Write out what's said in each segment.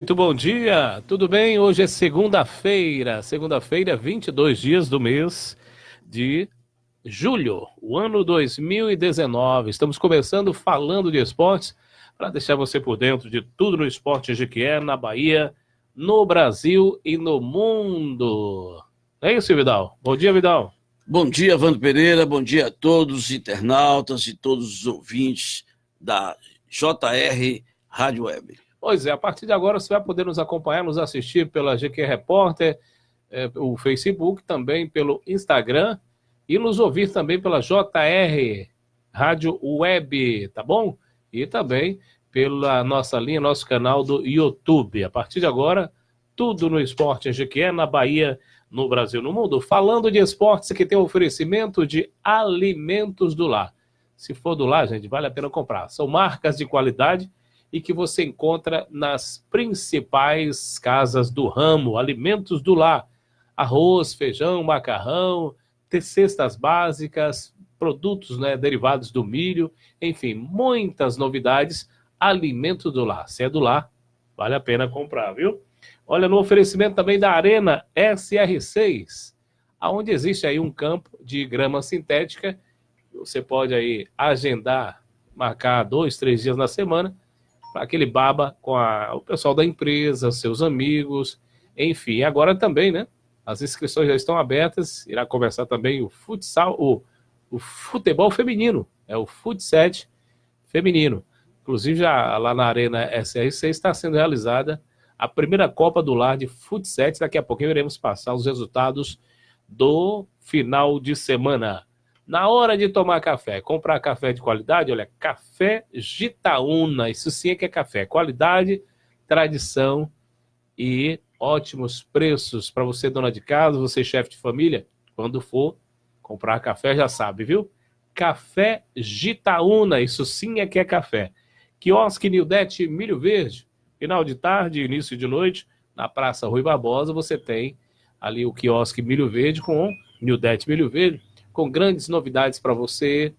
Muito bom dia, tudo bem? Hoje é segunda-feira, 22 dias do mês de julho, o ano 2019. Estamos começando falando de esportes para deixar você por dentro de tudo no esporte Jequié, na Bahia, no Brasil e no mundo. É isso, Vidal? Bom dia, Vidal. Bom dia, Vando Pereira, bom dia a todos os internautas e todos os ouvintes da JR Rádio Web. Pois é, a partir de agora você vai poder nos acompanhar, nos assistir pela GQ Repórter, o Facebook, também pelo Instagram e nos ouvir também pela JR Rádio Web, tá bom? E também pela nossa linha, nosso canal do YouTube. A partir de agora, tudo no esporte GQ, na Bahia, no Brasil, no mundo. Falando de esportes, aqui tem um oferecimento de alimentos do lar. Se for do lar, gente, vale a pena comprar. São marcas de qualidade e que você encontra nas principais casas do ramo, alimentos do lar, arroz, feijão, macarrão, cestas básicas, produtos, né, derivados do milho, enfim, muitas novidades, alimentos do lar. Se é do lar, vale a pena comprar, viu? Olha, no oferecimento também da Arena SR6, onde existe aí um campo de grama sintética, você pode aí agendar, marcar 2, 3 dias na semana, aquele baba com o pessoal da empresa, seus amigos, enfim. Agora também, né? As inscrições já estão abertas, irá começar também o futsal, o futebol feminino, o futsal feminino. Inclusive, já lá na Arena SR6 está sendo realizada a primeira Copa do Lar de futsal. Daqui a pouquinho iremos passar os resultados do final de semana. Na hora de tomar café, comprar café de qualidade, olha, Café Gitaúna, isso sim é que é café, qualidade, tradição e ótimos preços para você, dona de casa, você, chefe de família, quando for comprar café, já sabe, viu? Café Gitaúna, isso sim é que é café. Quiosque Nildete Milho Verde, final de tarde, início de noite, na Praça Rui Barbosa, você tem ali o quiosque Milho Verde com Nildete Milho Verde, com grandes novidades para você,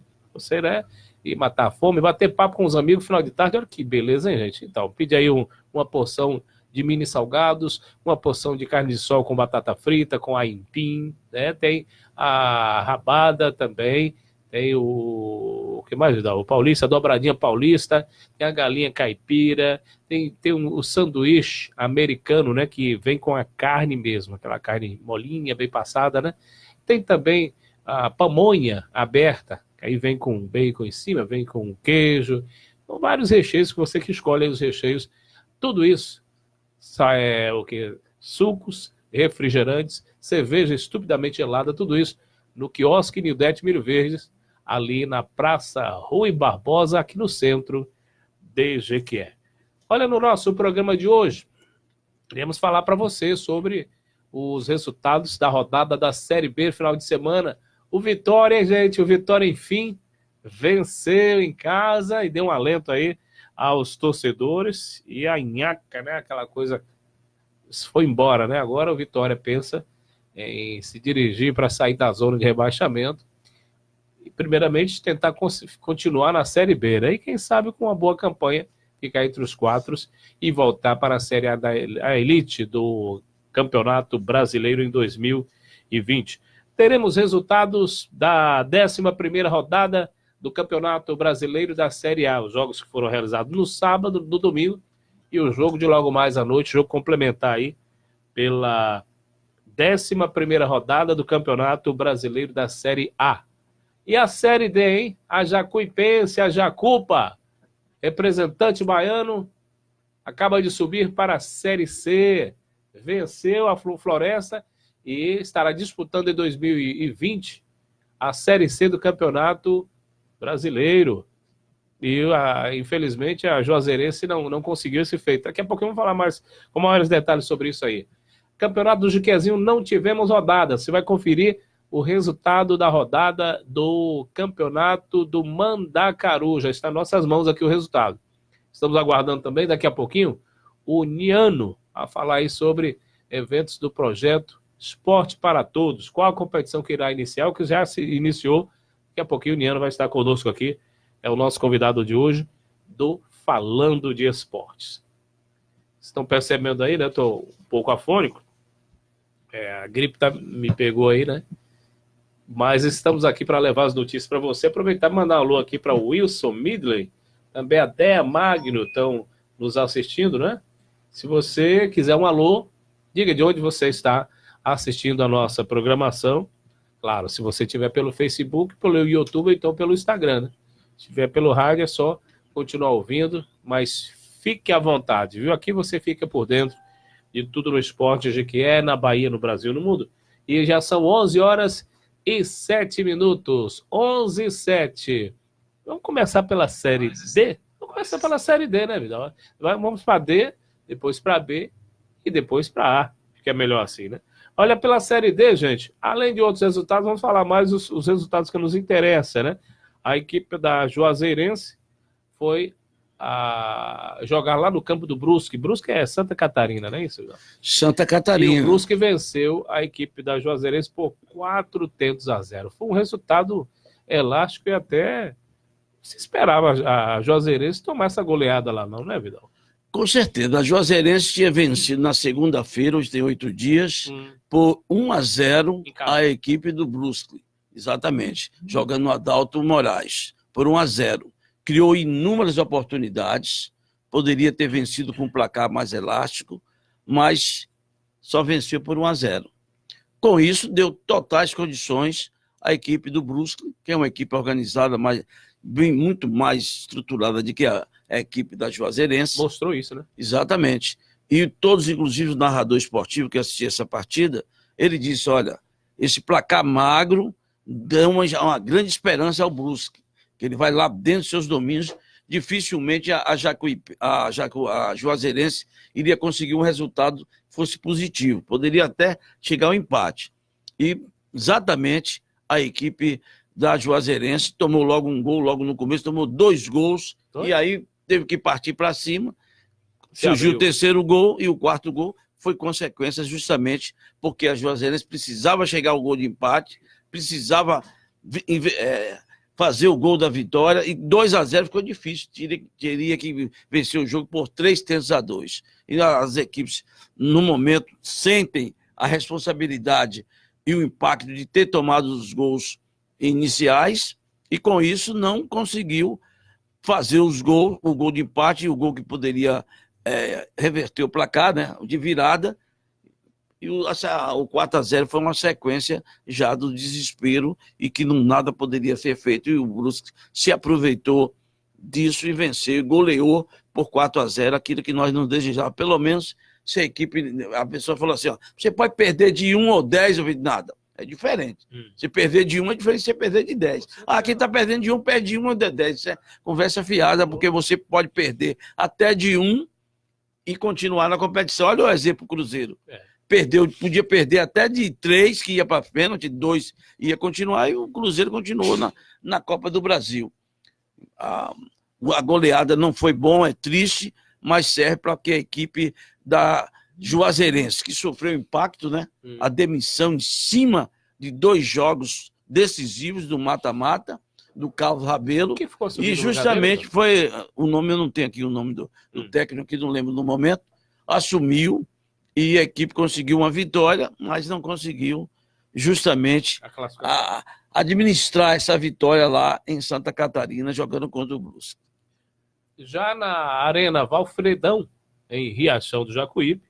né? E matar a fome, bater papo com os amigos no final de tarde. Olha que beleza, hein, gente? Então, pede aí uma porção de mini salgados, uma porção de carne de sol com batata frita, com aipim, né? Tem a rabada também, tem o que mais dá? O paulista, a dobradinha paulista, tem a galinha caipira, tem o sanduíche americano, né? Que vem com a carne mesmo, aquela carne molinha, bem passada, né? Tem também a pamonha aberta, que aí vem com bacon em cima, vem com queijo, com vários recheios que você que escolhe os recheios. Tudo isso é o que? Sucos, refrigerantes, cerveja estupidamente gelada, tudo isso no quiosque Nildete Milho Verdes, ali na Praça Rui Barbosa, aqui no centro de Jequié. Olha, no nosso programa de hoje, queremos falar para você sobre os resultados da rodada da Série B, final de semana. O Vitória, hein, gente? O Vitória, enfim, venceu em casa e deu um alento aí aos torcedores. E a nhaca, né? Aquela coisa foi embora, né? Agora o Vitória pensa em se dirigir para sair da zona de rebaixamento e, primeiramente, tentar continuar na Série B, né? E quem sabe com uma boa campanha ficar entre os 4 e voltar para a Série A da Elite do Campeonato Brasileiro em 2020. Teremos resultados da 11ª rodada do Campeonato Brasileiro da Série A. Os jogos que foram realizados no sábado, no domingo, e o jogo de logo mais à noite, jogo complementar aí, pela 11ª rodada do Campeonato Brasileiro da Série A. E a Série D, hein? A Jacuipense, a Jacupa, representante baiano, acaba de subir para a Série C, venceu a Floresta e estará disputando em 2020 a Série C do Campeonato Brasileiro. E, infelizmente, a Juazeirense não conseguiu esse feito. Daqui a pouco eu vou falar mais, com maiores detalhes sobre isso aí. Campeonato do Jiquezinho, não tivemos rodada. Você vai conferir o resultado da rodada do Campeonato do Mandacaru. Já está em nossas mãos aqui o resultado. Estamos aguardando também, daqui a pouquinho, o Niano a falar aí sobre eventos do projeto Esporte para Todos. Qual a competição que irá iniciar? O que já se iniciou. Daqui a pouquinho o Niano vai estar conosco aqui. É o nosso convidado de hoje do Falando de Esportes. estão percebendo aí, né? Estou um pouco afônico. A gripe me pegou aí, né? Mas estamos aqui para levar as notícias para você. Aproveitar e mandar um alô aqui para o Wilson Midley, também a Dea Magno estão nos assistindo, né? Se você quiser um alô, diga de onde você está assistindo a nossa programação. Claro, se você estiver pelo Facebook, pelo YouTube, então pelo Instagram, né? Se estiver pelo rádio, é só continuar ouvindo, mas fique à vontade, viu? Aqui você fica por dentro de tudo no esporte que é na Bahia, no Brasil, no mundo. E já são 11h07. 11h07. Vamos começar pela Série D? Vamos começar pela Série D, né, Vidal? Vamos para D, depois para B e depois para A. Que é melhor assim, né? Olha, pela Série D, gente, além de outros resultados, vamos falar mais os resultados que nos interessam, né? A equipe da Juazeirense foi jogar lá no campo do Brusque. Brusque é Santa Catarina, não é isso? Santa Catarina. E o Brusque venceu a equipe da Juazeirense por 4-0. Foi um resultado elástico e até se esperava a Juazeirense tomar essa goleada lá, não é, Vidal? Com certeza. A Juazeirense tinha vencido na segunda-feira, hoje tem 8 dias, por 1-0 a equipe do Brusque. Exatamente. Jogando no Adalto Moraes. Por 1-0. Criou inúmeras oportunidades. Poderia ter vencido com um placar mais elástico, mas só venceu por 1-0. Com isso, deu totais condições à equipe do Brusque, que é uma equipe organizada, muito mais estruturada do que a equipe da Juazeirense. Mostrou isso, né? Exatamente. E todos, inclusive o narrador esportivo que assistiu essa partida, ele disse, olha, esse placar magro dá uma grande esperança ao Brusque, que ele vai lá dentro dos seus domínios, dificilmente a Juazeirense iria conseguir um resultado que fosse positivo, poderia até chegar ao empate. E exatamente a equipe da Juazeirense tomou logo um gol, logo no começo, tomou 2 gols, e aí teve que partir para cima. Surgiu o terceiro gol e o quarto gol foi consequência justamente porque a Juazeirense precisava chegar ao gol de empate, precisava fazer o gol da vitória, e 2-0 ficou difícil, teria que vencer o jogo por 3-2. E as equipes, no momento, sentem a responsabilidade e o impacto de ter tomado os gols iniciais, e com isso não conseguiu fazer o gol de empate e o gol que poderia reverter o placar, né, de virada. E o 4-0 foi uma sequência já do desespero e que nada poderia ser feito. E o Brusque se aproveitou disso e venceu, goleou por 4-0, aquilo que nós não desejávamos. Pelo menos se a pessoa falou assim, ó, você pode perder de 1 ou 10, eu vi nada. É diferente. Se perder de 1 é diferente de você perder de 10. Quem está perdendo de 1, perde de 1 ou de 10. Isso é conversa fiada, porque você pode perder até de 1 e continuar na competição. Olha o exemplo Cruzeiro. Podia perder até de 3, que ia para pênalti, 2 ia continuar, e o Cruzeiro continuou na Copa do Brasil. A goleada não foi bom, é triste, mas serve para que a equipe da Juazeirense, que sofreu impacto, né? A demissão em cima de 2 jogos decisivos do mata-mata, do Carlos Rabelo, e justamente foi, o nome, eu não tenho aqui o nome do técnico, que não lembro no momento, assumiu, e a equipe conseguiu uma vitória, mas não conseguiu justamente administrar essa vitória lá em Santa Catarina, jogando contra o Brusque. Já na Arena Valfredão, em Riachão do Jacuípe,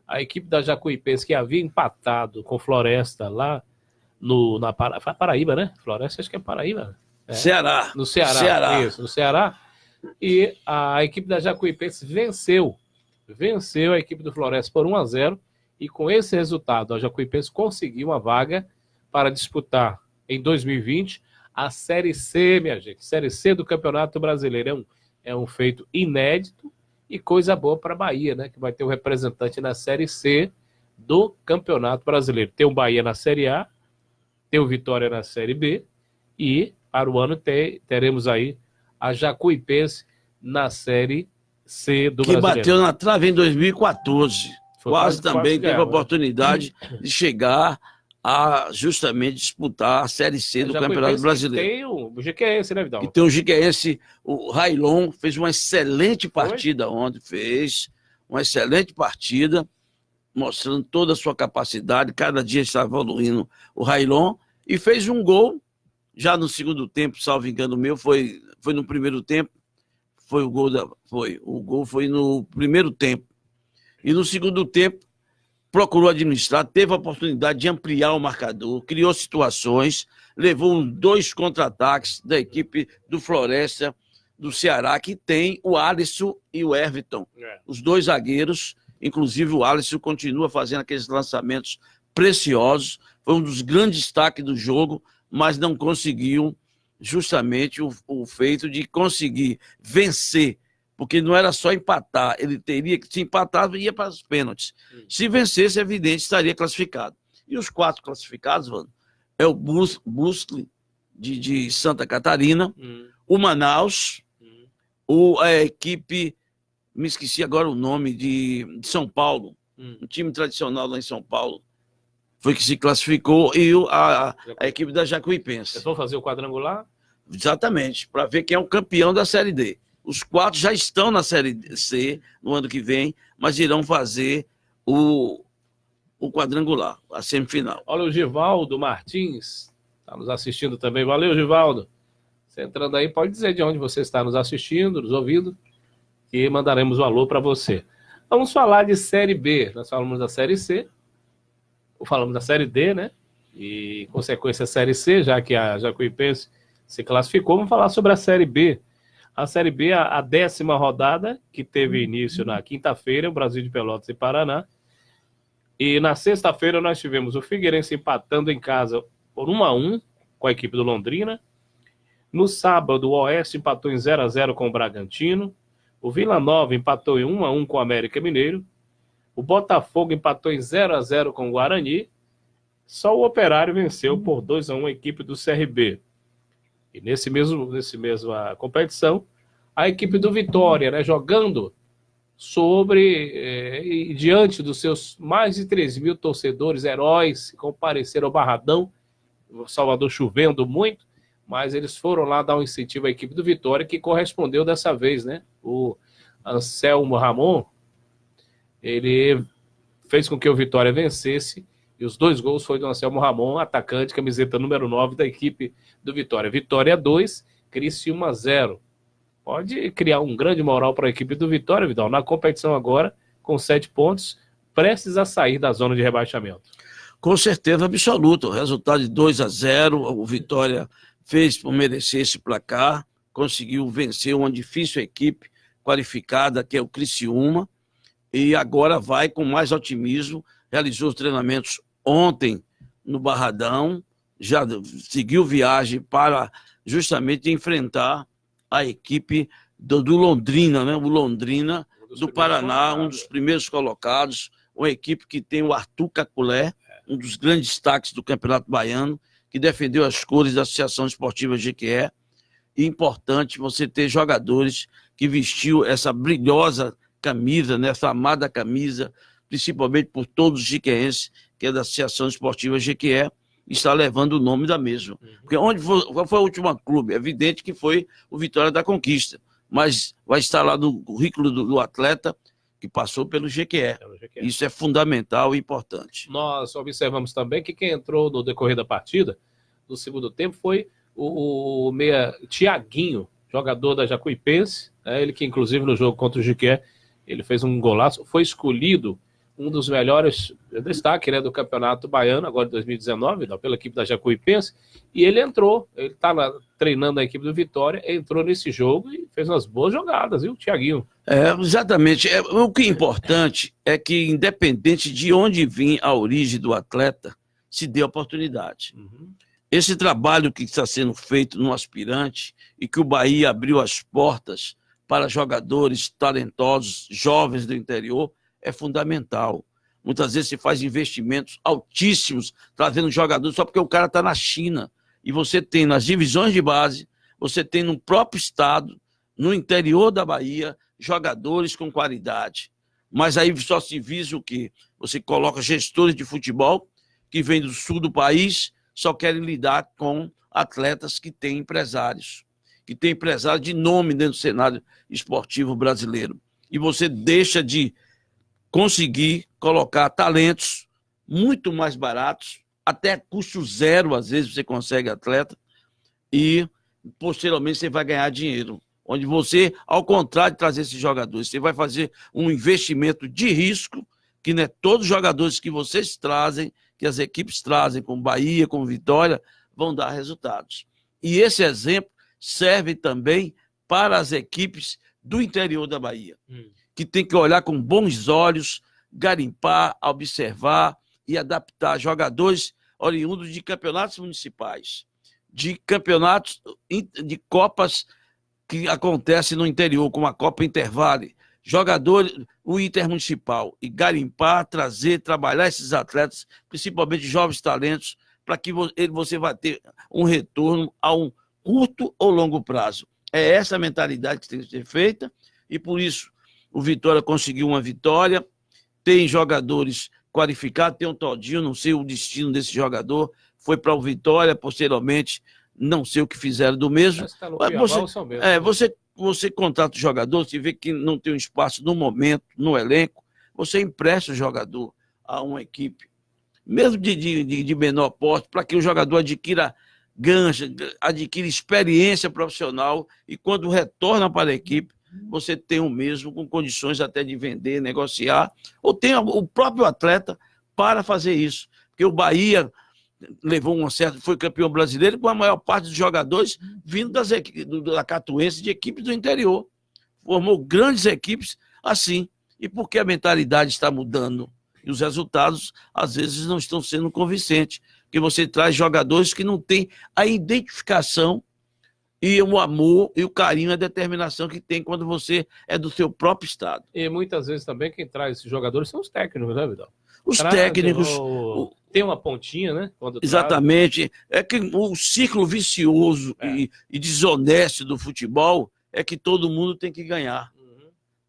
a equipe da Jacuipense, que havia empatado com Floresta lá na Paraíba, né? Floresta, acho que é Paraíba. Ceará. No Ceará. Isso, no Ceará. E a equipe da Jacuipense venceu a equipe do Floresta por 1-0, e com esse resultado a Jacuipense conseguiu uma vaga para disputar em 2020 a Série C, minha gente. Série C do Campeonato Brasileiro. É um feito inédito e coisa boa para a Bahia, né? Que vai ter um representante na Série C do Campeonato Brasileiro. Tem o Bahia na Série A, tem o Vitória na Série B, e para o ano teremos aí a Jacuipense na Série C do Brasileiro. Que bateu na trave em 2014. Quase também teve a oportunidade de chegar a justamente disputar a Série C do Campeonato Brasileiro. Tem o Jiqueense, né, Vidal? E tem o Jiqueense, o Railon fez uma excelente partida ontem, uma excelente partida, mostrando toda a sua capacidade, cada dia está evoluindo o Railon, e fez um gol, já no segundo tempo, salvo engano meu, foi no primeiro tempo, o gol foi no primeiro tempo, e no segundo tempo, procurou administrar, teve a oportunidade de ampliar o marcador, criou situações, levou 2 contra-ataques da equipe do Floresta, do Ceará, que tem o Alisson e o Everton, os 2 zagueiros, inclusive o Alisson continua fazendo aqueles lançamentos preciosos, foi um dos grandes destaques do jogo, mas não conseguiu justamente o feito de conseguir vencer, porque não era só empatar, ele teria que, se empatar, ia para os pênaltis. Se vencesse, é evidente, estaria classificado. E os 4 classificados, mano, é o Brusque de Santa Catarina, o Manaus, a equipe, me esqueci agora o nome, de São Paulo, um time tradicional lá em São Paulo, foi que se classificou, e a equipe da Jacuipense. Vocês vão fazer o quadrangular? Exatamente, para ver quem é o campeão da Série D. Os 4 já estão na Série C no ano que vem, mas irão fazer o quadrangular, a semifinal. Olha o Givaldo Martins, está nos assistindo também. Valeu, Givaldo. Você entrando aí, pode dizer de onde você está nos assistindo, nos ouvindo, que mandaremos o alô para você. Vamos falar de Série B. Nós falamos da Série C, ou falamos da Série D, né? E, em consequência, a Série C, já que a Jacuipense se classificou, vamos falar sobre a Série B. A Série B, a 10ª rodada, que teve início na quinta-feira, o Brasil de Pelotas e Paraná. E na sexta-feira nós tivemos o Figueirense empatando em casa por 1-1 com a equipe do Londrina. No sábado, o Oeste empatou em 0-0 com o Bragantino. O Vila Nova empatou em 1-1 com o América Mineiro. O Botafogo empatou em 0-0 com o Guarani. Só o Operário venceu por 2-1 a equipe do CRB. E nesse mesma competição, a equipe do Vitória, né, jogando e diante dos seus mais de 3 mil torcedores, heróis, que compareceram ao Barradão, o Salvador chovendo muito, mas eles foram lá dar um incentivo à equipe do Vitória, que correspondeu dessa vez, né? O Anselmo Ramon, ele fez com que o Vitória vencesse, e os 2 gols foi do Anselmo Ramon, atacante, camiseta número 9 da equipe do Vitória. Vitória 2, Criciúma 0. Pode criar um grande moral para a equipe do Vitória, Vidal, na competição agora, com 7 pontos, prestes a sair da zona de rebaixamento. Com certeza absoluta. O resultado de 2-0, o Vitória fez por merecer esse placar, conseguiu vencer uma difícil equipe qualificada, que é o Criciúma, e agora vai com mais otimismo, realizou os treinamentos ontem no Barradão, já seguiu viagem para justamente enfrentar a equipe do Londrina, né? O Londrina do Paraná, um dos primeiros colocados, uma equipe que tem o Arthur Caculé, um dos grandes destaques do Campeonato Baiano, que defendeu as cores da Associação Esportiva Jequié. E importante você ter jogadores que vestiu essa brilhosa camisa, né? Essa amada camisa, principalmente por todos os jiqueenses, que é da Associação Esportiva Jequié, está levando o nome da mesma. Porque qual foi o último clube? É evidente que foi o Vitória da Conquista, mas vai estar lá no currículo do atleta que passou pelo Jequié. Isso é fundamental e importante. Nós observamos também que quem entrou no decorrer da partida, no segundo tempo, foi o meia Thiaguinho, jogador da Jacuipense, né? Ele que inclusive no jogo contra o Jequié, ele fez um golaço, foi escolhido um dos melhores destaques, né, do Campeonato Baiano, agora de 2019, pela equipe da Jacuipense, e ele entrou, ele estava treinando a equipe do Vitória, entrou nesse jogo e fez umas boas jogadas, viu, Thiaguinho? Exatamente. O que é importante é que, independente de onde vinha a origem do atleta, se dê oportunidade. Esse trabalho que está sendo feito no aspirante e que o Bahia abriu as portas para jogadores talentosos, jovens do interior, é fundamental. Muitas vezes se faz investimentos altíssimos, trazendo jogadores só porque o cara está na China. E você tem nas divisões de base, você tem no próprio estado, no interior da Bahia, jogadores com qualidade. Mas aí só se visa o quê? Você coloca gestores de futebol que vêm do sul do país, só querem lidar com atletas que têm empresários de nome dentro do cenário esportivo brasileiro. E você deixa de conseguir colocar talentos muito mais baratos, até custo zero, às vezes você consegue atleta, e posteriormente você vai ganhar dinheiro. Onde você, ao contrário de trazer esses jogadores, você vai fazer um investimento de risco, que não é todos os jogadores que vocês trazem, que as equipes trazem, como Bahia, como Vitória, vão dar resultados. E esse exemplo serve também para as equipes do interior da Bahia, que tem que olhar com bons olhos, garimpar, observar e adaptar jogadores oriundos de campeonatos municipais, de campeonatos, de copas que acontecem no interior, como a Copa Intervale, jogadores, o intermunicipal, e garimpar, trazer, trabalhar esses atletas, principalmente jovens talentos, para que você vai ter um retorno a um curto ou longo prazo. É essa a mentalidade que tem que ser feita, e por isso o Vitória conseguiu uma vitória, tem jogadores qualificados, tem um Todinho, não sei o destino desse jogador, foi para o Vitória, posteriormente, não sei o que fizeram do mesmo. Você contrata o jogador, se vê que não tem um espaço no momento, no elenco, você empresta o jogador a uma equipe, mesmo de menor porte, para que o jogador adquira gancho, adquira experiência profissional, e quando retorna para a equipe, você tem o mesmo, com condições até de vender, negociar, ou tem o próprio atleta para fazer isso. Porque o Bahia levou foi campeão brasileiro com a maior parte dos jogadores vindo da Catuense, de equipes do interior. Formou grandes equipes assim. E porque a mentalidade está mudando e os resultados, às vezes, não estão sendo convincentes. Porque você traz jogadores que não têm a identificação e o amor e o carinho, a determinação que tem quando você é do seu próprio estado. E muitas vezes também quem traz esses jogadores são os técnicos, né, Vidal? Os técnicos... Tem uma pontinha, né? Exatamente. É que o ciclo vicioso e desonesto do futebol é que todo mundo tem que ganhar.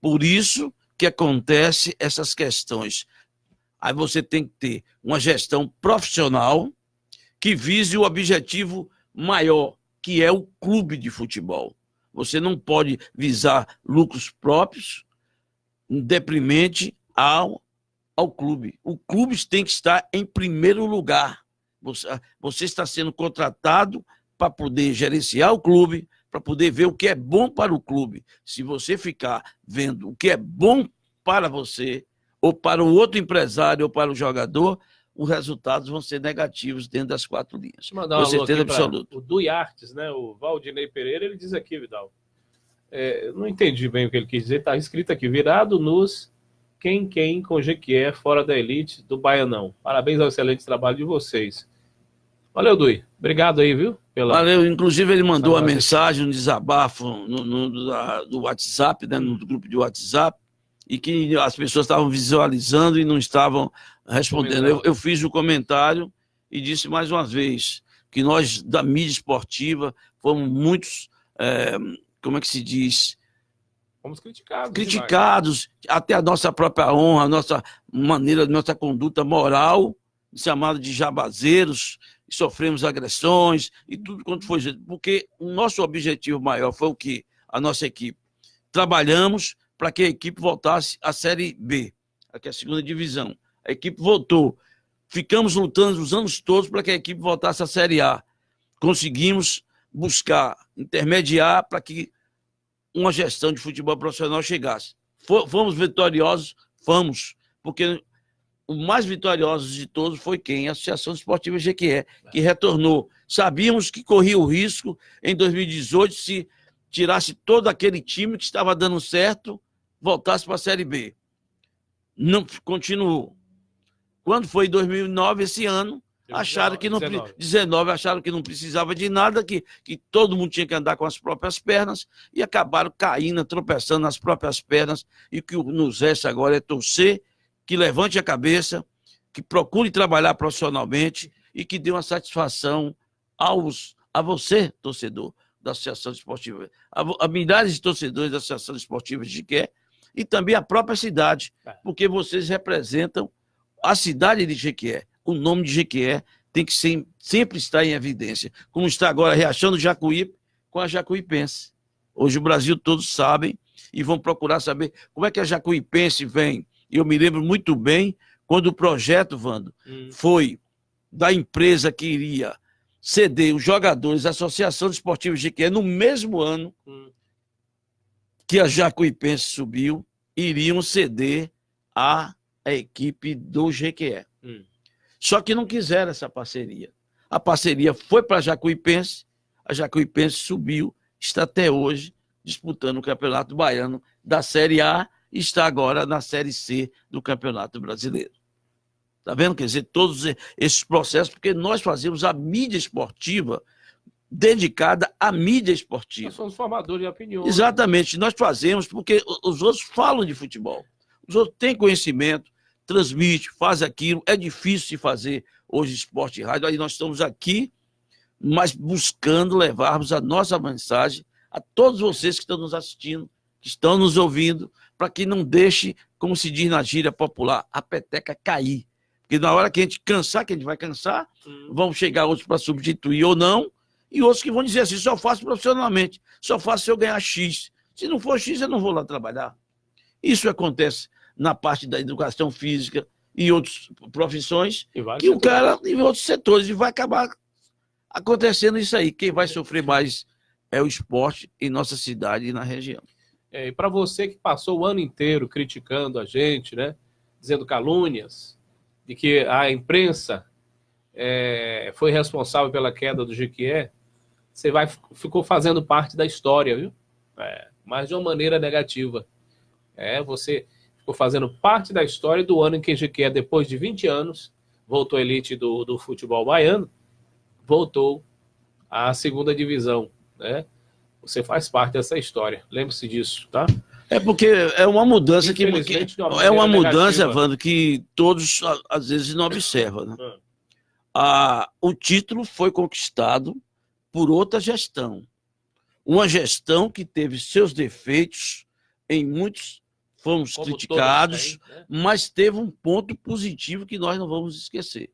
Por isso que acontece essas questões. Aí você tem que ter uma gestão profissional que vise o objetivo maior, que é o clube de futebol. Você não pode visar lucros próprios, deprimente ao clube. O clube tem que estar em primeiro lugar. Você está sendo contratado para poder gerenciar o clube, para poder ver o que é bom para o clube. Se você ficar vendo o que é bom para você, ou para o outro empresário, ou para o jogador, os resultados vão ser negativos dentro das 4 linhas. Deixa eu mandar uma certeza absoluta. O Duiartes, né? O Valdinei Pereira, ele diz aqui, Vidal. Não entendi bem o que ele quis dizer. Está escrito aqui: virado nos quem com Jequié fora da elite do Baianão. Parabéns ao excelente trabalho de vocês. Valeu, Dui. Obrigado aí, viu? Valeu. Inclusive, ele mandou uma mensagem, um desabafo do WhatsApp, né, no grupo de WhatsApp, e que as pessoas estavam visualizando e não estavam respondendo. Eu fiz o comentário e disse mais uma vez que nós, da mídia esportiva, fomos muitos, como é que se diz? Fomos criticados. Criticados, até a nossa própria honra, a nossa maneira, nossa conduta moral, chamada de jabazeiros, sofremos agressões e tudo quanto foi. Porque o nosso objetivo maior foi o quê? A nossa equipe. Trabalhamos para que a equipe voltasse à Série B, que é a segunda divisão. A equipe voltou. Ficamos lutando os anos todos para que a equipe voltasse à Série A. Conseguimos buscar, intermediar para que uma gestão de futebol profissional chegasse. Fomos vitoriosos? Fomos. Porque o mais vitorioso de todos foi quem? A Associação Esportiva Jequié, que retornou. Sabíamos que corria o risco em 2018, se tirasse todo aquele time que estava dando certo, voltasse para a Série B. Não continuou. Quando foi em 2009, esse ano, acharam que não, 19, acharam que não precisava de nada, que todo mundo tinha que andar com as próprias pernas, e acabaram caindo, tropeçando nas próprias pernas, e o que nos resta agora é torcer, que levante a cabeça, que procure trabalhar profissionalmente e que dê uma satisfação a você, torcedor da Associação Esportiva, a milhares de torcedores da Associação Esportiva de Jequié, e também a própria cidade, porque vocês representam a cidade de Jequié. O nome de Jequié tem que sempre estar em evidência, como está agora Riachão do Jacuípe com a Jacuipense. Hoje o Brasil todos sabem e vão procurar saber como é que a Jacuipense vem E eu me lembro muito bem quando o projeto, Vando, foi da empresa que iria ceder os jogadores à Associação Desportiva Jequié no mesmo ano que a Jacuipense subiu, iriam ceder à equipe do Jequié. Só que não quiseram essa parceria. A parceria foi para a Jacuipense subiu, está até hoje disputando o Campeonato Baiano da Série A e está agora na Série C do Campeonato Brasileiro. Está vendo? Quer dizer, todos esses processos, porque nós fazemos a mídia esportiva dedicada à mídia esportiva. Nós somos formadores de opinião. Exatamente, nós fazemos porque os outros falam de futebol. Os outros têm conhecimento, transmite, faz aquilo. É difícil de fazer hoje esporte e rádio. Aí nós estamos aqui, mas buscando levarmos a nossa mensagem a todos vocês que estão nos assistindo, que estão nos ouvindo, para que não deixe, como se diz na gíria popular, a peteca cair. Porque na hora que a gente cansar, que a gente vai cansar, vão chegar outros para substituir ou não, e outros que vão dizer assim, só faço profissionalmente, só faço se eu ganhar X. Se não for X, eu não vou lá trabalhar. Isso acontece na parte da educação física e outras profissões, e o cara em outros setores, e vai acabar acontecendo isso aí. Quem vai sofrer mais é o esporte em nossa cidade e na região. E para você que passou o ano inteiro criticando a gente, né, dizendo calúnias, de que a imprensa foi responsável pela queda do Jequié, você ficou fazendo parte da história, viu? Mas de uma maneira negativa. Você ficou fazendo parte da história do ano em que o Jequié, depois de 20 anos, voltou à elite do futebol baiano, voltou à segunda divisão, né? Você faz parte dessa história. Lembre-se disso, tá? É porque é uma mudança que é uma mudança, Evandro, que todos às vezes não observam, né? O título foi conquistado por outra gestão. Uma gestão que teve seus defeitos, em muitos fomos criticados, mas teve um ponto positivo que nós não vamos esquecer.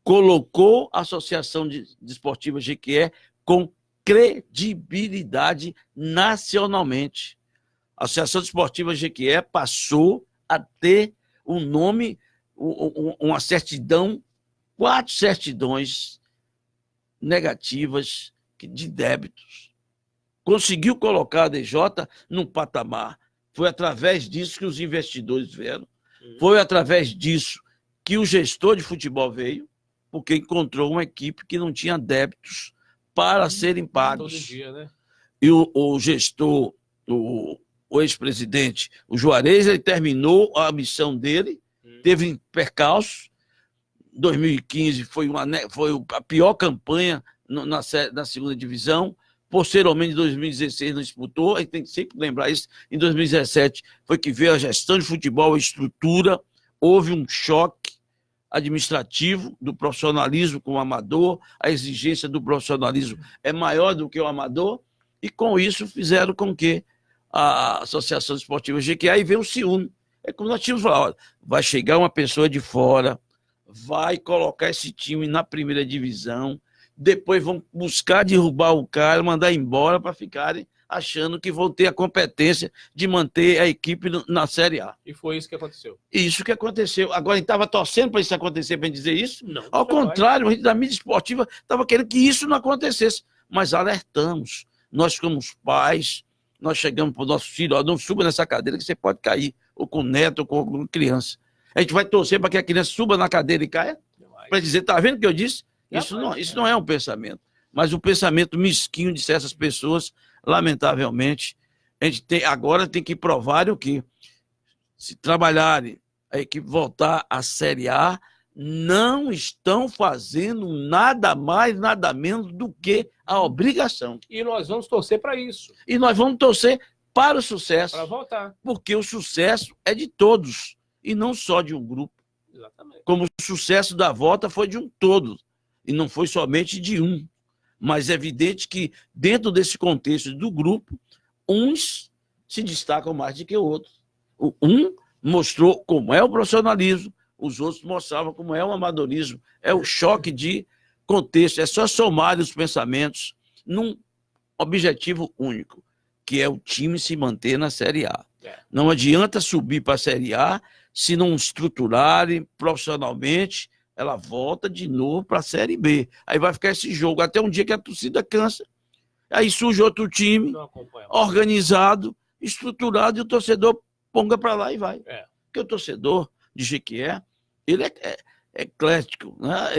Colocou a Associação Desportiva Jequié com credibilidade nacionalmente. A Associação Desportiva Jequié passou a ter um nome, uma certidão, 4 certidões negativas de débitos. Conseguiu colocar a DJ num patamar. Foi através disso que os investidores vieram. Foi através disso que o gestor de futebol veio, porque encontrou uma equipe que não tinha débitos para serem pagos. Todo dia, né? E o gestor, o ex-presidente, o Juarez, ele terminou a missão dele, teve percalços. 2015 foi a pior campanha na segunda divisão. Posteriormente, em 2016, não disputou. A gente tem que sempre lembrar isso. Em 2017 foi que veio a gestão de futebol, a estrutura. Houve um choque administrativo do profissionalismo com o amador. A exigência do profissionalismo é maior do que o amador. E com isso fizeram com que a Associação Desportiva Jequié, aí veio o ciúme. É como nós tínhamos falado, vai chegar uma pessoa de fora, vai colocar esse time na primeira divisão, depois vão buscar derrubar o cara, mandar embora para ficarem achando que vão ter a competência de manter a equipe na Série A. E foi isso que aconteceu. Isso que aconteceu. Agora, a gente estava torcendo para isso acontecer, para dizer isso? Não. Ao contrário, a gente da mídia esportiva estava querendo que isso não acontecesse. Mas alertamos. Nós ficamos pais, nós chegamos para o nosso filho, ó, não suba nessa cadeira que você pode cair, ou com neto, ou com alguma criança. A gente vai torcer para que a criança suba na cadeira e caia, para dizer, tá vendo o que eu disse? Isso não é um pensamento. Mas o pensamento mesquinho de certas pessoas, lamentavelmente, a gente agora tem que provar o quê? Se trabalharem, a equipe voltar à Série A, não estão fazendo nada mais, nada menos do que a obrigação. E nós vamos torcer para isso. E nós vamos torcer para o sucesso. Para voltar. Porque o sucesso é de todos, e não só de um grupo. Exatamente. Como o sucesso da volta foi de um todo, e não foi somente de um. Mas é evidente que, dentro desse contexto do grupo, uns se destacam mais do que outros. Um mostrou como é o profissionalismo, os outros mostravam como é o amadorismo. É o choque de contexto, é só somar os pensamentos num objetivo único, que é o time se manter na Série A. Não adianta subir para a Série A se não estruturarem profissionalmente, ela volta de novo para a Série B. Aí vai ficar esse jogo, até um dia que a torcida cansa. Aí surge outro time, organizado, estruturado, e o torcedor ponga para lá e vai. Porque o torcedor de Jequié, ele é eclético, né?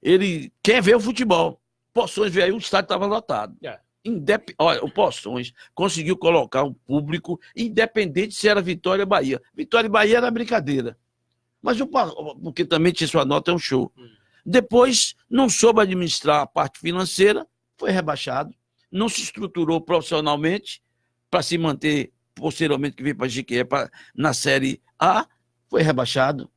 Ele quer ver o futebol. Poções veio aí, o estádio estava lotado. Olha, o Poções conseguiu colocar um público independente se era Vitória ou Bahia. Vitória e Bahia era brincadeira. Mas porque também tinha sua nota, é um show. Depois, não soube administrar a parte financeira, foi rebaixado. Não se estruturou profissionalmente para se manter, posteriormente, que veio para a Jequié na Série A, foi rebaixado.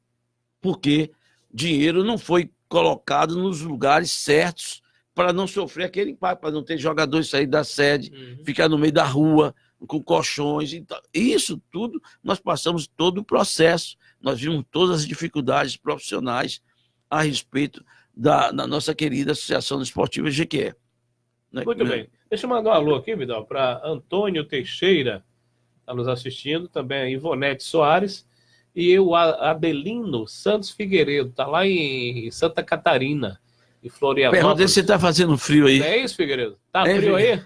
Porque dinheiro não foi colocado nos lugares certos para não sofrer aquele impacto, para não ter jogadores sair da sede, ficar no meio da rua, com colchões. Então, isso tudo, nós passamos todo o processo. Nós vimos todas as dificuldades profissionais a respeito da nossa querida Associação Esportiva Jequié. Muito bem. Deixa eu mandar um alô aqui, Vidal, para Antônio Teixeira, está nos assistindo, também a Ivonete Soares, e o Adelino Santos Figueiredo, está lá em Santa Catarina, em Florianópolis. Pergunta se você está fazendo frio aí. É isso, Figueiredo? Tá frio aí?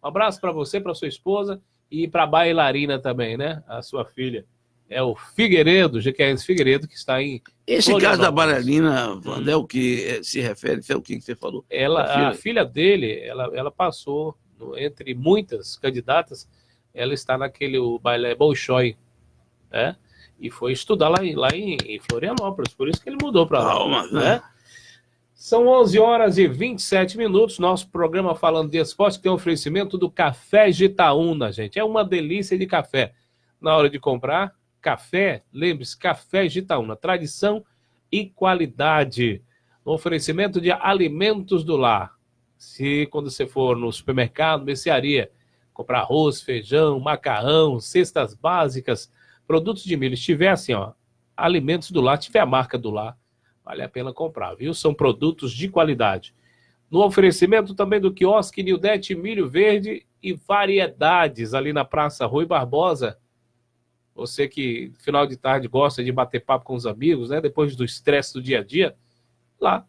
Um abraço para você, para sua esposa e para a Bailarina também, né? A sua filha. É o Figueiredo, Jequiéense Figueiredo, que está em Esse caso da Bailarina, Wander, é o que se refere? É o que você falou? A filha dele, ela passou, entre muitas candidatas, ela está naquele balé Bolshoi, né? E foi estudar lá em Florianópolis, por isso que ele mudou para lá. Né? São 11h27. Nosso programa falando de esporte tem um oferecimento do Café Gitaúna, gente. É uma delícia de café. Na hora de comprar café, lembre-se, Café Gitaúna, tradição e qualidade. No oferecimento de alimentos do lar. Quando você for no supermercado, mercearia, comprar arroz, feijão, macarrão, cestas básicas, produtos de milho, estiver assim, ó, alimentos do lar, tiver a marca do lar, vale a pena comprar, viu? São produtos de qualidade. No oferecimento também do quiosque Nildete, milho verde e variedades ali na Praça Rui Barbosa. Você que final de tarde gosta de bater papo com os amigos, né? Depois do estresse do dia a dia, lá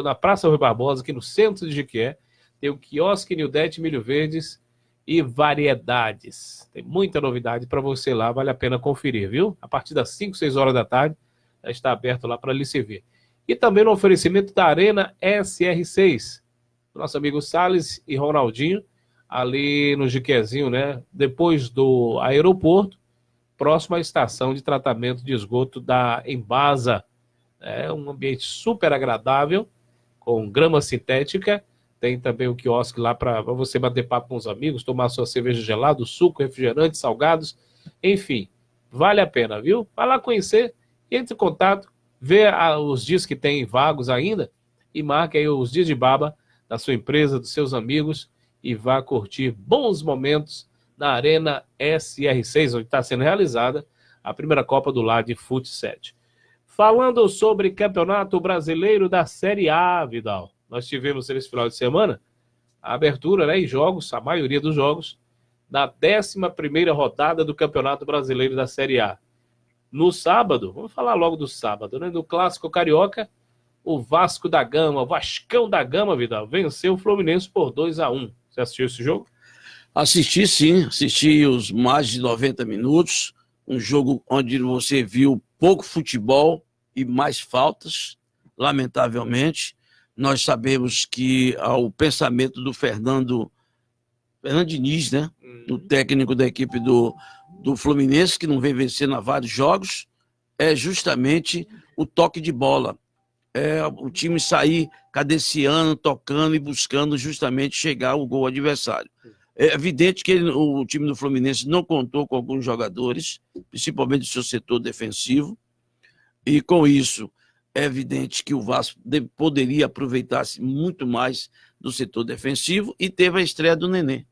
na Praça Rui Barbosa, aqui no centro de Jequié, tem o quiosque Nildete, milho verdes e variedades. Tem muita novidade para você lá, vale a pena conferir, viu? A partir das 5, 6 horas da tarde, já está aberto lá para lhe servir. E também no oferecimento da Arena SR6, nosso amigo Salles e Ronaldinho, ali no Jequiézinho, né? Depois do aeroporto, próximo à estação de tratamento de esgoto da Embasa. É um ambiente super agradável, com grama sintética. Tem também o quiosque lá para você bater papo com os amigos, tomar sua cerveja gelada, suco, refrigerante, salgados, enfim, vale a pena, viu? Vai lá conhecer, entre em contato, vê os dias que tem vagos ainda e marque aí os dias de baba da sua empresa, dos seus amigos e vá curtir bons momentos na Arena SR6, onde está sendo realizada a primeira Copa do Lar de Futsal. Falando sobre Campeonato Brasileiro da Série A, Vidal. Nós tivemos nesse final de semana a abertura, né, e jogos, a maioria dos jogos, da 11ª rodada do Campeonato Brasileiro da Série A. No sábado, vamos falar logo do sábado, né? No Clássico Carioca, o Vasco da Gama, o Vascão da Gama, Vidal, venceu o Fluminense por 2-1. Você assistiu esse jogo? Assisti, sim. Assisti os mais de 90 minutos. Um jogo onde você viu pouco futebol e mais faltas, lamentavelmente. Nós sabemos que o pensamento do Fernando Diniz, né? O técnico da equipe do Fluminense, que não vem vencendo há vários jogos, é justamente o toque de bola. É o time sair cadenciando, tocando e buscando justamente chegar ao gol adversário. É evidente que o time do Fluminense não contou com alguns jogadores, principalmente do seu setor defensivo, e com isso é evidente que o Vasco poderia aproveitar-se muito mais do setor defensivo e teve a estreia do Nenê.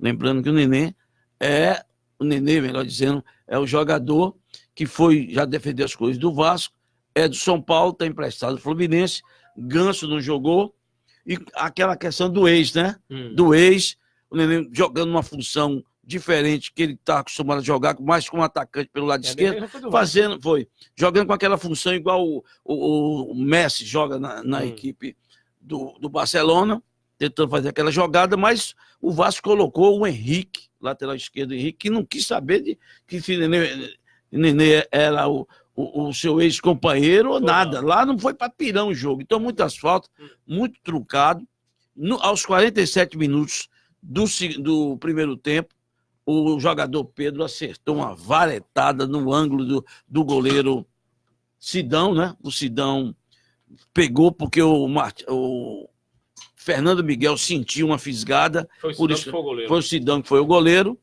Lembrando que o Nenê, melhor dizendo, é o jogador que já defendeu as coisas do Vasco, é do São Paulo, está emprestado do Fluminense, Ganso não jogou, e aquela questão do ex, né? Do ex, o Nenê jogando uma função diferente, que ele está acostumado a jogar mais como atacante pelo lado esquerdo, jogando com aquela função igual o Messi joga na equipe do Barcelona, tentando fazer aquela jogada, mas o Vasco colocou o Henrique, lateral esquerdo Henrique, que não quis saber de que Nenê era o seu ex-companheiro ou nada. Lá não foi para pirão o jogo. Então, muitas faltas, muito truncado. Aos 47 minutos do primeiro tempo, o jogador Pedro acertou uma varetada no ângulo do goleiro Sidão, né? O Sidão pegou porque o Fernando Miguel sentiu uma fisgada. Foi o Sidão que foi o goleiro.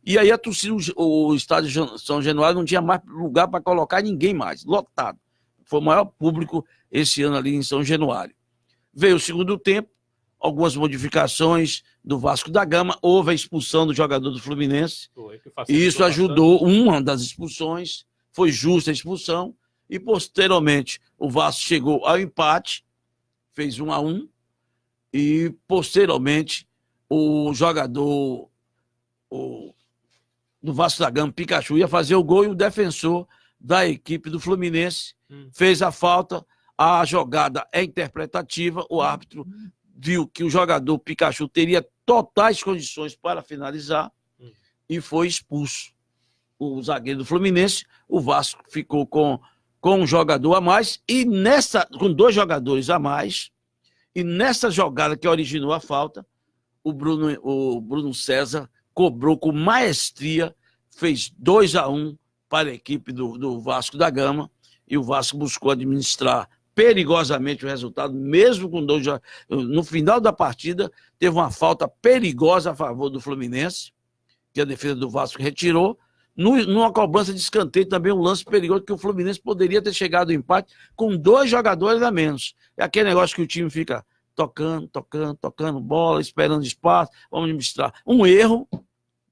E aí a torcida, o estádio São Januário não tinha mais lugar para colocar ninguém mais, lotado. Foi o maior público esse ano ali em São Januário. Veio o segundo tempo, algumas modificações do Vasco da Gama, houve a expulsão do jogador do Fluminense, e isso ajudou, uma das expulsões, foi justa a expulsão, e posteriormente o Vasco chegou ao empate, fez 1-1, e posteriormente o jogador do Vasco da Gama, Pikachu, ia fazer o gol e o defensor da equipe do Fluminense fez a falta, a jogada é interpretativa, o árbitro viu que o jogador Pikachu teria totais condições para finalizar e foi expulso. O zagueiro do Fluminense, o Vasco ficou com um jogador a mais e com 2 jogadores a mais, e nessa jogada que originou a falta, o Bruno César cobrou com maestria, fez 2-1 para a equipe do Vasco da Gama, e o Vasco buscou administrar perigosamente o resultado, mesmo com 2 jogadores. No final da partida, teve uma falta perigosa a favor do Fluminense, que a defesa do Vasco retirou. Numa cobrança de escanteio, também um lance perigoso, que o Fluminense poderia ter chegado ao empate com 2 jogadores a menos. É aquele negócio que o time fica tocando bola, esperando espaço, vamos administrar. Um erro,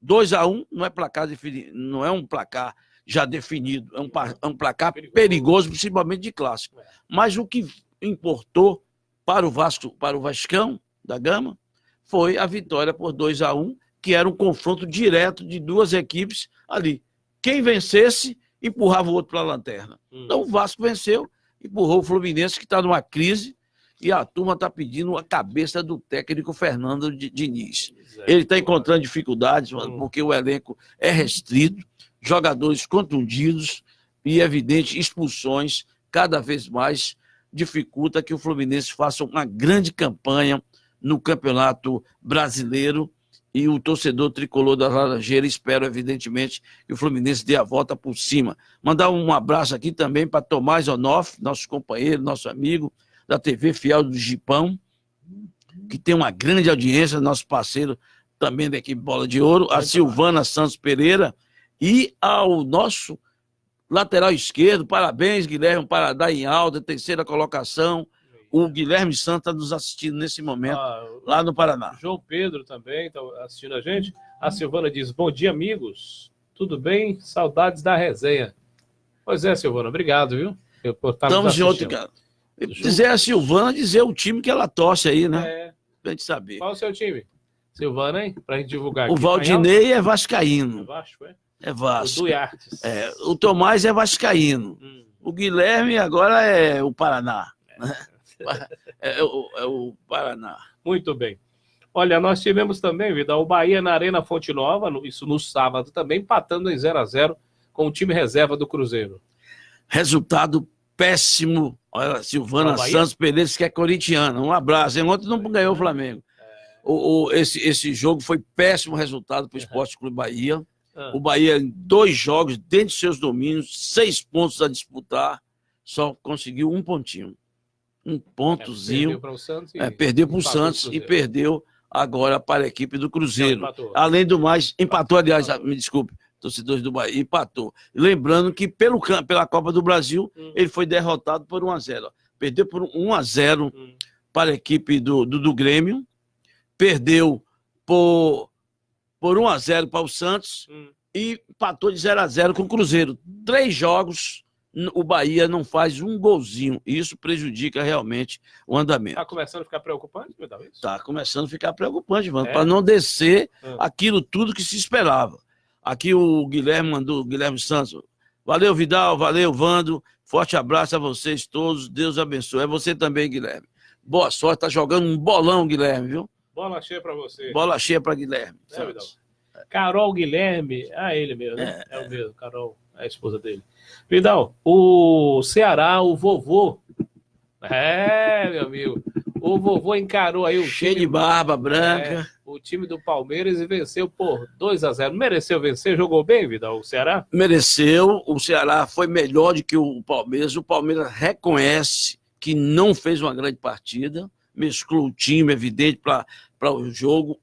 2-1, não é placar definido, não é um placar já definido, é um placar perigoso, principalmente de clássico. Mas o que importou para o Vasco, para o Vascão da Gama, foi a vitória por 2-1, que era um confronto direto de 2 equipes ali. Quem vencesse, empurrava o outro para a lanterna. Então o Vasco venceu, empurrou o Fluminense, que está numa crise, e a turma está pedindo a cabeça do técnico Fernando Diniz. Ele está encontrando dificuldades, porque o elenco é restrito, jogadores contundidos e, evidente, expulsões cada vez mais dificulta que o Fluminense faça uma grande campanha no Campeonato Brasileiro, e o torcedor tricolor da Laranjeira espera, evidentemente, que o Fluminense dê a volta por cima. Mandar um abraço aqui também para Tomás Onoff, nosso companheiro, nosso amigo da TV Fiel do Gipão, que tem uma grande audiência, nosso parceiro também da equipe Bola de Ouro, a Silvana Santos Pereira, e ao nosso lateral esquerdo, parabéns, Guilherme Paradá em alta, 3ª colocação. O Guilherme Santos está nos assistindo nesse momento, lá no Paraná. João Pedro também está assistindo a gente. A Silvana diz, bom dia, amigos. Tudo bem? Saudades da resenha. Pois é, Silvana, obrigado, viu? Por estar Estamos juntos, cara. Dizer a Silvana, dizer o time que ela torce aí, né? Pra gente saber. Qual é o seu time? Silvana, hein? Pra gente divulgar aqui. O Valdinei é vascaíno. É Vasco, é? É Vasco. O Duartes. O Tomás é vascaíno. O Guilherme agora é o Paraná. É o Paraná. Muito bem. Olha, nós tivemos também, Vida, o Bahia na Arena Fonte Nova, isso no sábado também, empatando em 0-0 com o time reserva do Cruzeiro. Resultado péssimo. Olha, Silvana Santos Pereira, que é corintiana. Um abraço. Ontem não ganhou o Flamengo. Esse jogo foi péssimo resultado para o Esporte Clube Bahia. O Bahia, em 2 jogos, dentro de seus domínios, 6 pontos a disputar, só conseguiu 1 pontinho. 1 pontozinho. Perdeu para o Santos. Perdeu para o Santos e perdeu agora para a equipe do Cruzeiro. Além do mais, empatou, aliás, me desculpe, torcedores do Bahia, empatou. Lembrando que pela Copa do Brasil, ele foi derrotado por 1-0. Perdeu por 1-0 para a equipe do Grêmio, perdeu por 1-0 para o Santos e empatou de 0-0 com o Cruzeiro. 3 jogos o Bahia não faz um golzinho. E isso prejudica realmente o andamento. Está começando a ficar preocupante, meu Deus? Está começando a ficar preocupante, mano, para não descer aquilo tudo que se esperava. Aqui o Guilherme mandou, o Guilherme Santos. Valeu, Vidal, valeu, Vando. Forte abraço a vocês todos. Deus abençoe. É você também, Guilherme. Boa sorte, tá jogando um bolão, Guilherme, viu? Bola cheia para você. Bola cheia para Guilherme. Vidal? Carol Guilherme, ele mesmo, né? É o mesmo, Carol, é a esposa dele. Vidal, o Ceará, o vovô, meu amigo, o vovô encarou aí o cheio de barba branca. O time do Palmeiras e venceu por 2-0. Mereceu vencer? Jogou bem, Vidal, o Ceará? Mereceu, o Ceará foi melhor do que o Palmeiras reconhece que não fez uma grande partida, mesclou o time, evidente, para o jogo,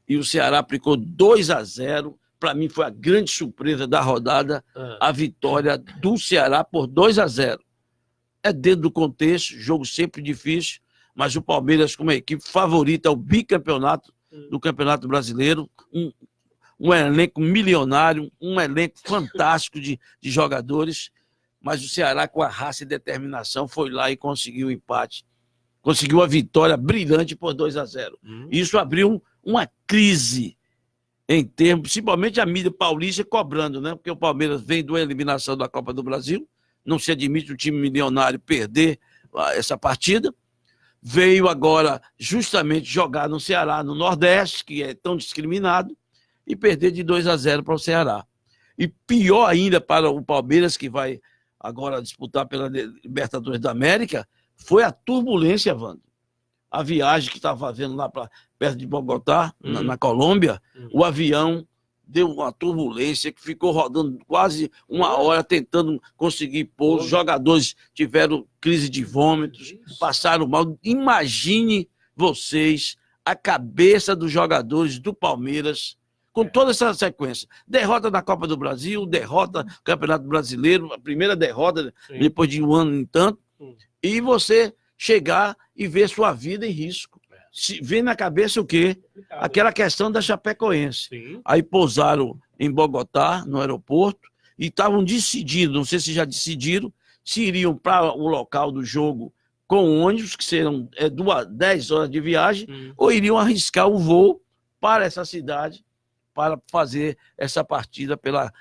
e o Ceará aplicou 2-0. Para mim foi a grande surpresa da rodada, a vitória do Ceará por 2-0. É dentro do contexto, jogo sempre difícil, mas o Palmeiras, como equipe favorita ao bicampeonato do Campeonato Brasileiro, um elenco milionário, um elenco fantástico de jogadores, mas o Ceará, com a raça e determinação, foi lá e conseguiu o empate. Conseguiu a vitória brilhante por 2-0. Isso abriu uma crise em termos, principalmente a mídia paulista cobrando, né? Porque o Palmeiras vem de uma eliminação da Copa do Brasil, não se admite o time milionário perder essa partida. Veio agora justamente jogar no Ceará, no Nordeste, que é tão discriminado, e perder de 2-0 para o Ceará. E pior ainda para o Palmeiras, que vai agora disputar pela Libertadores da América, foi a turbulência, Wando. A viagem que estava fazendo lá perto de Bogotá, na Colômbia, o avião deu uma turbulência que ficou rodando quase uma hora tentando conseguir pouso. Os jogadores tiveram crise de vômitos, passaram mal. Imagine vocês a cabeça dos jogadores do Palmeiras com toda essa sequência. Derrota na Copa do Brasil, derrota no Campeonato Brasileiro, a primeira derrota depois de um ano e tanto, e você chegar e ver sua vida em risco. Vem na cabeça o quê? Aquela questão da Chapecoense. Aí pousaram em Bogotá, no aeroporto, e estavam decidindo, não sei se já decidiram, se iriam para o local do jogo com ônibus, que serão 10 horas de viagem, ou iriam arriscar o voo para essa cidade, para fazer essa partida pela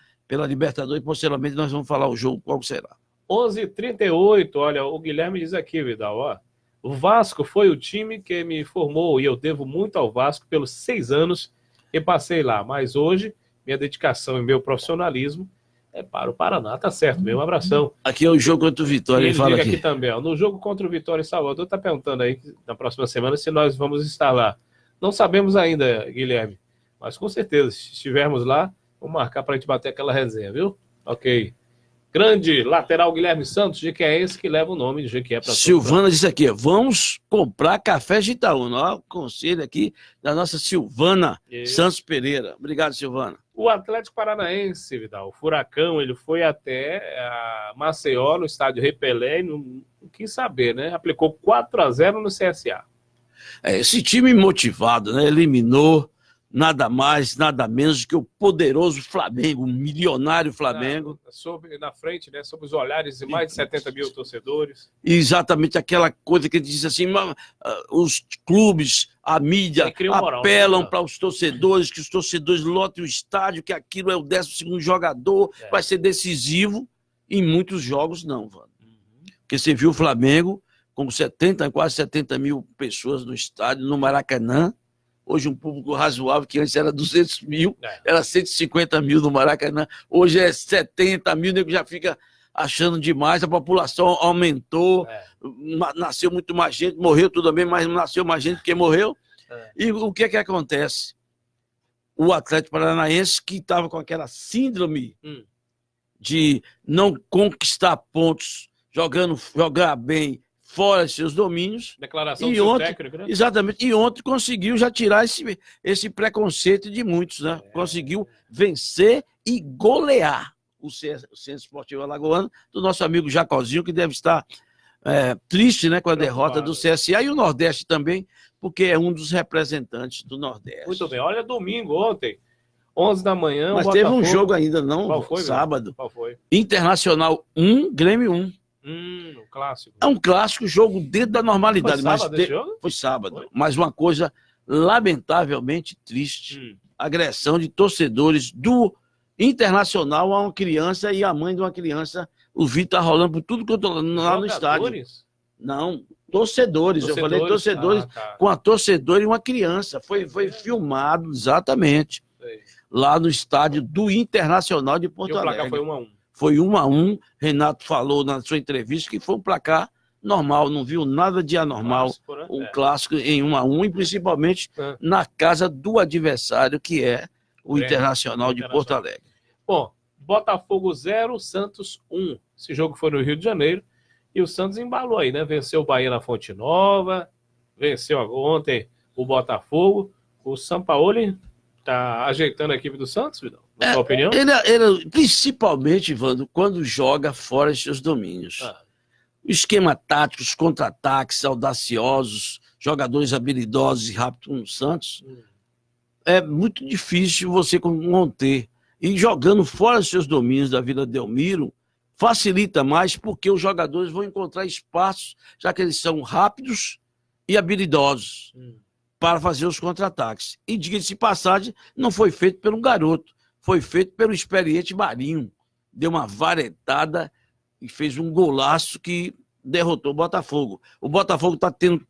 Libertadores. Posteriormente nós vamos falar o jogo, qual será. 11h38, olha, o Guilherme diz aqui, Vidal, ó, o Vasco foi o time que me formou e eu devo muito ao Vasco pelos 6 anos que passei lá, mas hoje minha dedicação e meu profissionalismo é para o Paraná, tá certo, meu abração. Aqui é o jogo contra o Vitória, ele fala aqui também, ó, no jogo contra o Vitória em Salvador, tá perguntando aí na próxima semana se nós vamos estar lá. Não sabemos ainda, Guilherme, mas com certeza, se estivermos lá, vamos marcar para a gente bater aquela resenha, viu? Ok. Grande lateral Guilherme Santos, jequiéense, que leva o nome de Jequié para Silvana disse aqui, vamos comprar café de Itaúna. Olha o conselho aqui da nossa Silvana Santos Pereira. Obrigado, Silvana. O Atlético Paranaense, Vidal, o Furacão, ele foi até Maceió, no estádio Rei Pelé, e não quis saber, né? Aplicou 4-0 no CSA. Esse time motivado, né? Eliminou nada mais, nada menos que o poderoso Flamengo, o milionário Flamengo. Na frente, né, sob os olhares de mais de 70 mil torcedores. Exatamente aquela coisa que diz assim, os clubes, a mídia apelam para os torcedores, que os torcedores lotem o estádio, que aquilo é o 12º jogador, vai ser decisivo. Em muitos jogos não, mano. Porque você viu o Flamengo com quase 70 mil pessoas no estádio, no Maracanã. Hoje um público razoável, que antes era 200 mil, era 150 mil no Maracanã. Hoje é 70 mil, o nego já fica achando demais, a população aumentou, nasceu muito mais gente, morreu tudo bem, mas nasceu mais gente que morreu. E o que é que acontece? O Atlético Paranaense, que estava com aquela síndrome de não conquistar pontos, jogar bem, fora de seus domínios. Declaração do seu técnico, né? Exatamente. E ontem conseguiu já tirar esse preconceito de muitos, né? Conseguiu vencer e golear o Centro Esportivo Alagoano, do nosso amigo Jacozinho, que deve estar triste, né, com a derrota do CSA, e o Nordeste também, porque é um dos representantes do Nordeste. Muito bem. Olha, domingo, ontem, 11 da manhã. Mas o teve Botafogo... um jogo ainda, não? Qual foi, sábado. Qual foi? Internacional 1, Grêmio 1. Um clássico. É um clássico, jogo dentro da normalidade. Foi sábado esse jogo? Foi sábado. Foi? Mas uma coisa lamentavelmente triste. Agressão de torcedores do Internacional a uma criança e a mãe de uma criança. O vídeo tá rolando por tudo que eu tô lá no estádio. Não, torcedores. Eu falei torcedores com a torcedora e uma criança. Foi filmado, exatamente. Sei. Lá no estádio do Internacional de Porto Alegre. E o placar foi 1-1. Foi 1-1. Renato falou na sua entrevista que foi um placar normal, não viu nada de anormal. Clássico, né? Um clássico em 1-1, e principalmente na casa do adversário, que é o Internacional de Porto Alegre. Bom, Botafogo 0, Santos 1. Esse jogo foi no Rio de Janeiro. E o Santos embalou aí, né? Venceu o Bahia na Fonte Nova, venceu ontem o Botafogo. O Sampaoli tá ajeitando a equipe do Santos, Vidal? Na sua opinião? Ele, principalmente, Vando, quando joga fora de seus domínios. O esquema tático, os contra-ataques audaciosos, jogadores habilidosos e rápidos no Santos, é muito difícil você conter. E jogando fora dos seus domínios da Vila Belmiro, facilita mais porque os jogadores vão encontrar espaços, já que eles são rápidos e habilidosos para fazer os contra-ataques. E, diga-se de passagem, não foi feito por um garoto, foi feito pelo experiente Marinho. Deu uma varetada e fez um golaço que derrotou o Botafogo. O Botafogo está tendo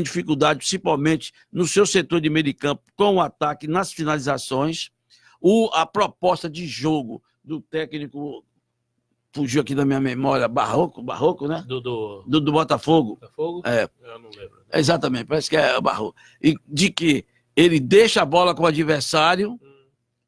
dificuldade, principalmente no seu setor de meio de campo, com o ataque nas finalizações. A proposta de jogo do técnico, fugiu aqui da minha memória, Barroco, né? Do Botafogo. Botafogo? Eu não lembro. Exatamente, parece que é o Barroco. E de que ele deixa a bola com o adversário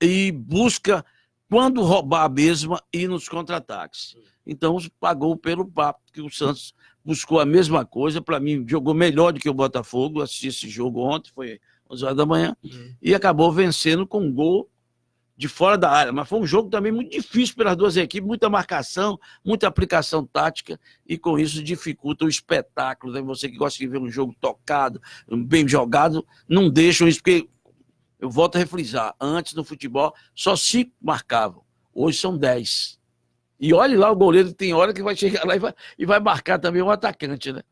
e busca, quando roubar a mesma, ir nos contra-ataques. Então, pagou pelo papo, que o Santos buscou a mesma coisa. Para mim, jogou melhor do que o Botafogo. Assisti esse jogo ontem, foi 11 horas da manhã, e acabou vencendo com um gol de fora da área. Mas foi um jogo também muito difícil pelas duas equipes, muita marcação, muita aplicação tática, e com isso dificulta o espetáculo. Né? Você que gosta de ver um jogo tocado, bem jogado, não deixam isso, porque eu volto a refrisar, antes no futebol só 5 marcavam, hoje são 10. E olhe lá, o goleiro tem hora que vai chegar lá e vai marcar também um atacante, né?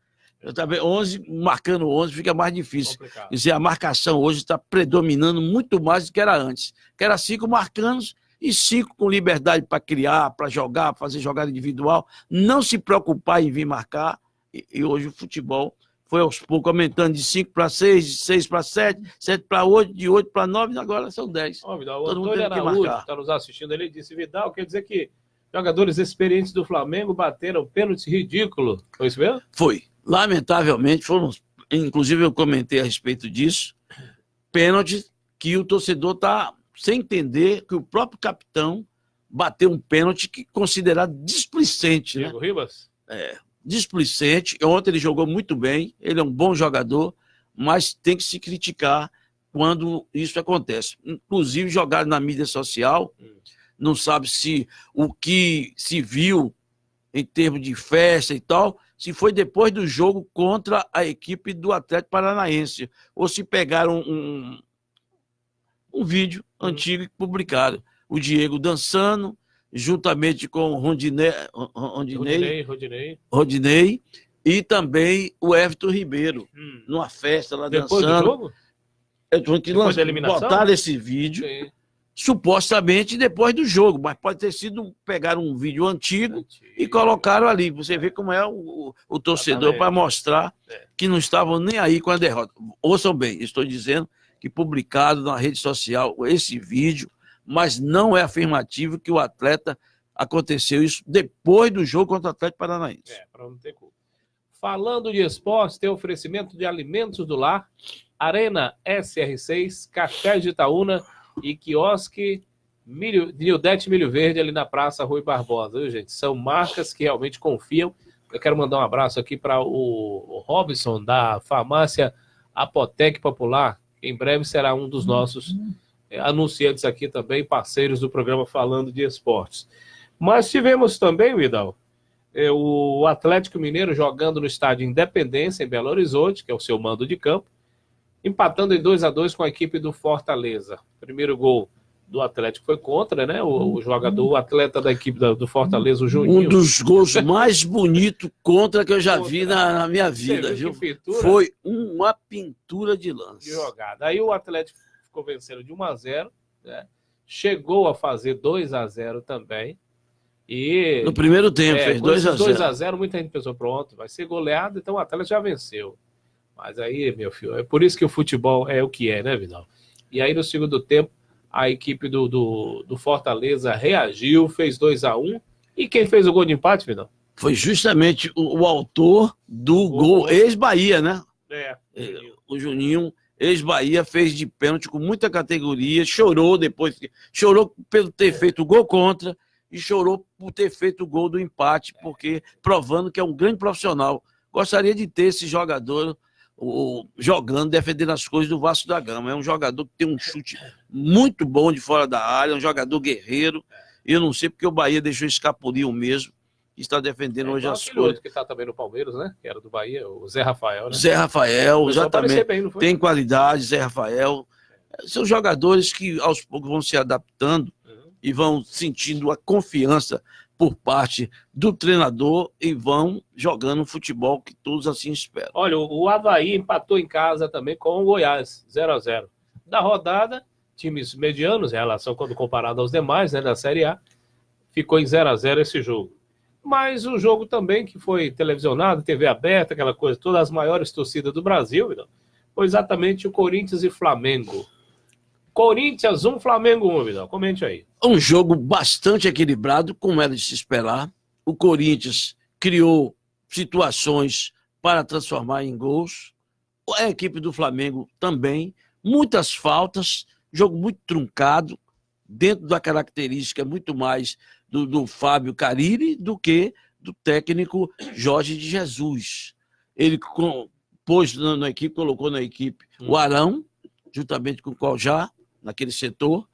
Eu também 11, marcando 11 fica mais difícil. Complicado. Quer dizer, a marcação hoje está predominando muito mais do que era antes. Que era 5 marcando e 5 com liberdade para criar, para jogar, fazer jogada individual, não se preocupar em vir marcar. E hoje o futebol foi aos poucos aumentando de 5 para 6, de 6 para 7, 7 para 8, de 8 para 9, agora são 10. Vidal, o Antônio Araújo está nos assistindo, ele disse: Vidal, quer dizer que jogadores experientes do Flamengo bateram pênalti ridículo. Foi isso mesmo? Foi. Lamentavelmente, foram, inclusive eu comentei a respeito disso, pênalti que o torcedor está sem entender, que o próprio capitão bateu um pênalti que é considerado displicente. Diego Ribas? Displicente. Ontem ele jogou muito bem, ele é um bom jogador, mas tem que se criticar quando isso acontece. Inclusive, jogado na mídia social, não sabe se o que se viu em termos de festa e tal, se foi depois do jogo contra a equipe do Atlético Paranaense, ou se pegaram um vídeo antigo e publicaram. O Diego dançando, juntamente com o Rodinei, e também o Everton Ribeiro, numa festa lá depois dançando. Do jogo? Depois da eliminação? Botaram esse vídeo. Sim. Supostamente depois do jogo, mas pode ter sido, pegaram um vídeo antigo e colocaram ali. Você vê como é o torcedor, para mostrar que não estavam nem aí com a derrota. Ouçam bem, estou dizendo que publicado na rede social esse vídeo, mas não é afirmativo que o atleta aconteceu isso depois do jogo contra o Atlético Paranaense. Para não ter culpa. Falando de esporte, tem oferecimento de alimentos do lar, Arena SR6, Café de Itaúna e quiosque Nildete Milho Verde ali na Praça Rui Barbosa, viu, gente? São marcas que realmente confiam. Eu quero mandar um abraço aqui para o Robson, da farmácia Apotec Popular, que em breve será um dos nossos anunciantes aqui também, parceiros do programa Falando de Esportes. Mas tivemos também, Vidal, o Atlético Mineiro jogando no estádio Independência, em Belo Horizonte, que é o seu mando de campo, empatando em 2-2 com a equipe do Fortaleza. Primeiro gol do Atlético foi contra, né? O jogador, o atleta da equipe do Fortaleza, o Juninho. Um dos gols mais bonitos contra que eu já vi na minha vida, viu? Foi uma pintura de lance. De jogada. Aí o Atlético ficou vencendo de 1-0, né? Chegou a fazer 2-0 também. E no primeiro tempo fez 2-0. 2-0, muita gente pensou, pronto, vai ser goleado, então o Atlético já venceu. Mas aí, meu filho, é por isso que o futebol é o que é, né, Vidal? E aí no segundo tempo, a equipe do Fortaleza reagiu, fez 2-1. E quem fez o gol de empate, Vidal? Foi justamente o autor do gol, ex-Bahia, né? O Juninho, ex-Bahia, fez de pênalti com muita categoria, chorou depois, chorou por ter feito o gol contra e chorou por ter feito o gol do empate, porque provando que é um grande profissional. Gostaria de ter esse jogador jogando, defendendo as coisas do Vasco da Gama. É um jogador que tem um chute muito bom de fora da área, um jogador guerreiro. Eu não sei porque o Bahia deixou escapulir o mesmo e está defendendo hoje as coisas. Outro que está também no Palmeiras, né? Que era do Bahia, o Zé Rafael, né? Zé Rafael, exatamente. Bem, não foi? Tem qualidade, Zé Rafael. São jogadores que aos poucos vão se adaptando e vão sentindo a confiança por parte do treinador e vão jogando o futebol que todos assim esperam. Olha, o Avaí empatou em casa também com o Goiás, 0-0. Da rodada, times medianos em relação quando comparado aos demais, né, da Série A, ficou em 0-0 esse jogo. Mas o jogo também que foi televisionado, TV aberta, aquela coisa, todas as maiores torcidas do Brasil, foi exatamente o Corinthians e Flamengo. Corinthians 1, Flamengo 1, Vidal. Comente aí. Um jogo bastante equilibrado, como era de se esperar. O Corinthians criou situações para transformar em gols. A equipe do Flamengo também. Muitas faltas, jogo muito truncado, dentro da característica muito mais do Fábio Carille do que do técnico Jorge de Jesus. Ele pôs na equipe, colocou na equipe o Arão, juntamente com o Cojá, naquele setor.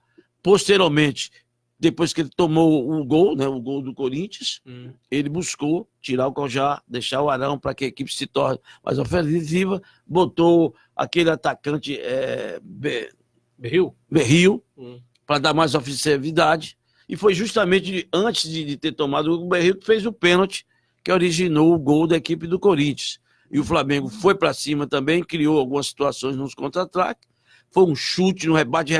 Posteriormente, depois que ele tomou o gol, né, o gol do Corinthians, ele buscou tirar o Cojá, deixar o Arão para que a equipe se torne mais ofensiva, botou aquele atacante Berril para dar mais ofensividade, e foi justamente antes de ter tomado o Berril que fez o pênalti que originou o gol da equipe do Corinthians. E o Flamengo foi para cima também, criou algumas situações nos contra-ataques. Foi um chute no rebate,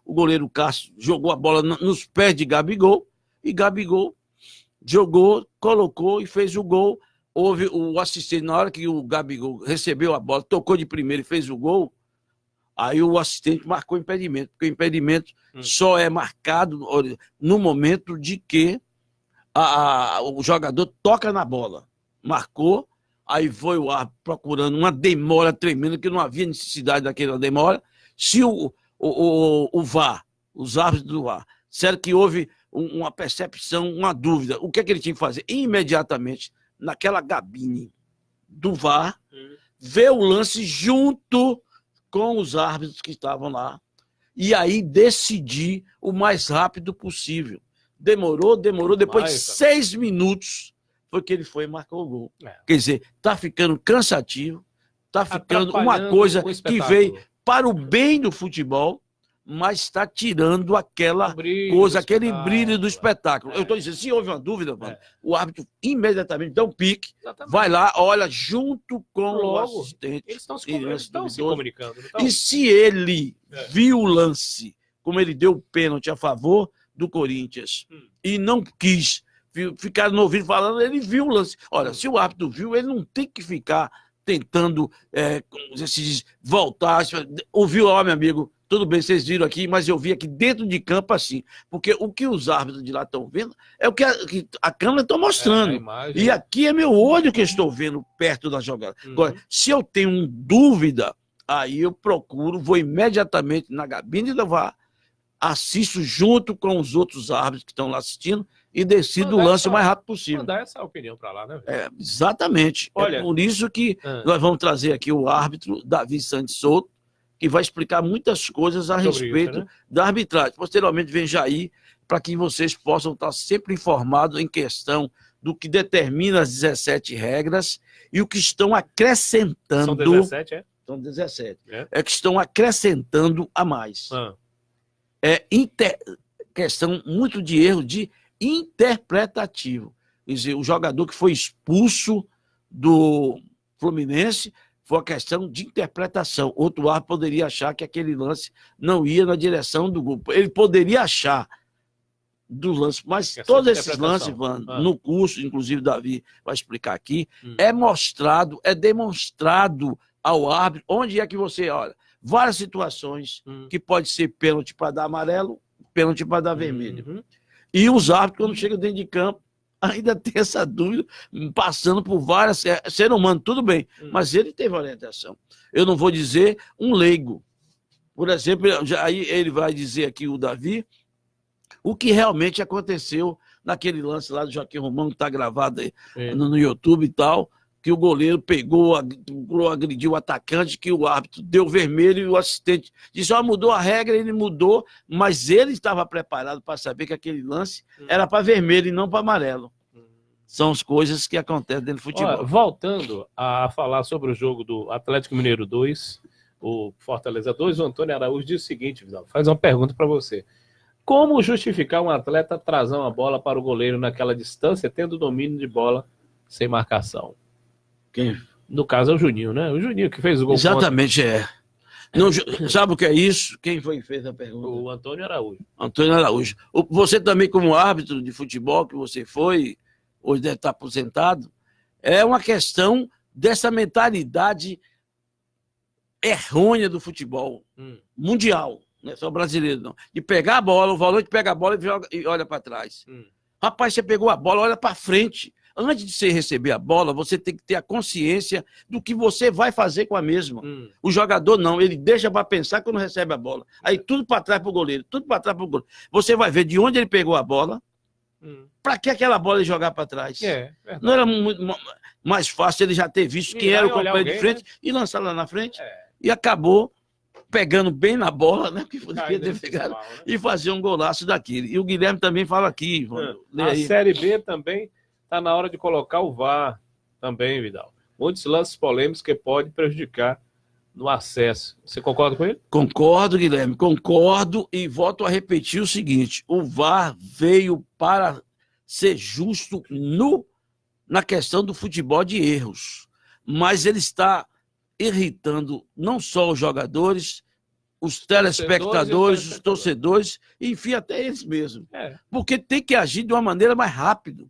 o goleiro Cássio jogou a bola nos pés de Gabigol, e Gabigol jogou, colocou e fez o gol. Houve o assistente, na hora que o Gabigol recebeu a bola, tocou de primeiro e fez o gol, aí o assistente marcou impedimento, porque o impedimento só é marcado no momento de que o jogador toca na bola. Marcou, aí foi o árbitro procurando uma demora tremenda, que não havia necessidade daquela demora. Se o VAR, os árbitros do VAR, disseram que houve uma percepção, uma dúvida, o que é que ele tinha que fazer? Imediatamente, naquela cabine do VAR, ver o lance junto com os árbitros que estavam lá, e aí decidir o mais rápido possível. Demorou, depois de 6 minutos foi que ele foi e marcou o gol. Quer dizer, está ficando cansativo, está ficando uma coisa que veio para o bem do futebol, mas está tirando aquela coisa, aquele brilho do espetáculo. Eu estou dizendo, se houve uma dúvida, mano, o árbitro imediatamente dá um pique, vai lá, olha junto com o assistente. Eles estão se comunicando. E se ele viu o lance, como ele deu o pênalti a favor do Corinthians, e não quis ficar no ouvido falando, ele viu o lance. Olha, se o árbitro viu, ele não tem que ficar tentando voltar. Ouviu, ó, meu amigo, tudo bem, vocês viram aqui, mas eu vi aqui dentro de campo assim. Porque o que os árbitros de lá estão vendo é o que a câmera está mostrando. E aqui é meu olho que eu estou vendo perto da jogada. Agora, se eu tenho dúvida, aí eu procuro, vou imediatamente na cabine do VAR, assisto junto com os outros árbitros que estão lá assistindo e decido o lance o mais rápido possível. Mandar essa opinião para lá, né? Exatamente. Olha, é por isso que nós vamos trazer aqui o árbitro Davi Santos Souto, que vai explicar muitas coisas a respeito da arbitragem. Posteriormente vem Jair, para que vocês possam estar sempre informados em questão do que determina as 17 regras e o que estão acrescentando. São 17, São 17. É que estão acrescentando a mais. questão muito de erro de interpretativo. Quer dizer, o jogador que foi expulso do Fluminense foi uma questão de interpretação. Outro árbitro poderia achar que aquele lance não ia na direção do grupo. Ele poderia achar do lance, mas todos esses lances, no curso, inclusive Davi vai explicar aqui, é demonstrado ao árbitro onde é que você olha. Várias situações que pode ser pênalti para dar amarelo, pênalti para dar vermelho. E os árbitros, quando chegam dentro de campo, ainda tem essa dúvida, passando por várias... Ser humano, tudo bem, mas ele teve orientação. Eu não vou dizer um leigo. Por exemplo, aí ele vai dizer aqui, o Davi, o que realmente aconteceu naquele lance lá do Joaquim Romão, que está gravado aí no YouTube e tal, que o goleiro pegou, agrediu o atacante, que o árbitro deu vermelho e o assistente disse, mudou a regra, ele mudou, mas ele estava preparado para saber que aquele lance era para vermelho e não para amarelo. São as coisas que acontecem dentro do futebol. Olha, voltando a falar sobre o jogo do Atlético Mineiro 2, o Fortaleza 2, o Antônio Araújo diz o seguinte, Vidal, faz uma pergunta para você. Como justificar um atleta trazer uma bola para o goleiro naquela distância, tendo domínio de bola sem marcação? Quem? No caso é o Juninho, né? O Juninho que fez o gol. Exatamente, Não, sabe o que é isso? Quem foi que fez a pergunta? O Antônio Araújo. Antônio Araújo. Você também, como árbitro de futebol, que você foi, hoje deve estar aposentado, é uma questão dessa mentalidade errônea do futebol mundial. Não é só brasileiro, não. De pegar a bola, o valor de pegar a bola e olha para trás. Rapaz, você pegou a bola, olha para frente. Antes de você receber a bola, você tem que ter a consciência do que você vai fazer com a mesma. O jogador não, ele deixa para pensar quando recebe a bola. Aí tudo para trás para o goleiro, tudo para trás para o goleiro. Você vai ver de onde ele pegou a bola, para que aquela bola ele jogar para trás. Não era muito mais fácil ele já ter visto quem era o companheiro de frente, né? E lançar lá na frente. E acabou pegando bem na bola, né? Que poderia ter pegado, né? E fazer um golaço daquele. E o Guilherme também fala aqui. A Série B também está na hora de colocar o VAR também, Vidal. Muitos lances polêmicos que podem prejudicar no acesso. Você concorda com ele? Concordo, Guilherme, concordo e volto a repetir o seguinte, o VAR veio para ser justo na questão do futebol de erros, mas ele está irritando não só os jogadores, os telespectadores, os torcedores, e enfim, até eles mesmos. Porque tem que agir de uma maneira mais rápida.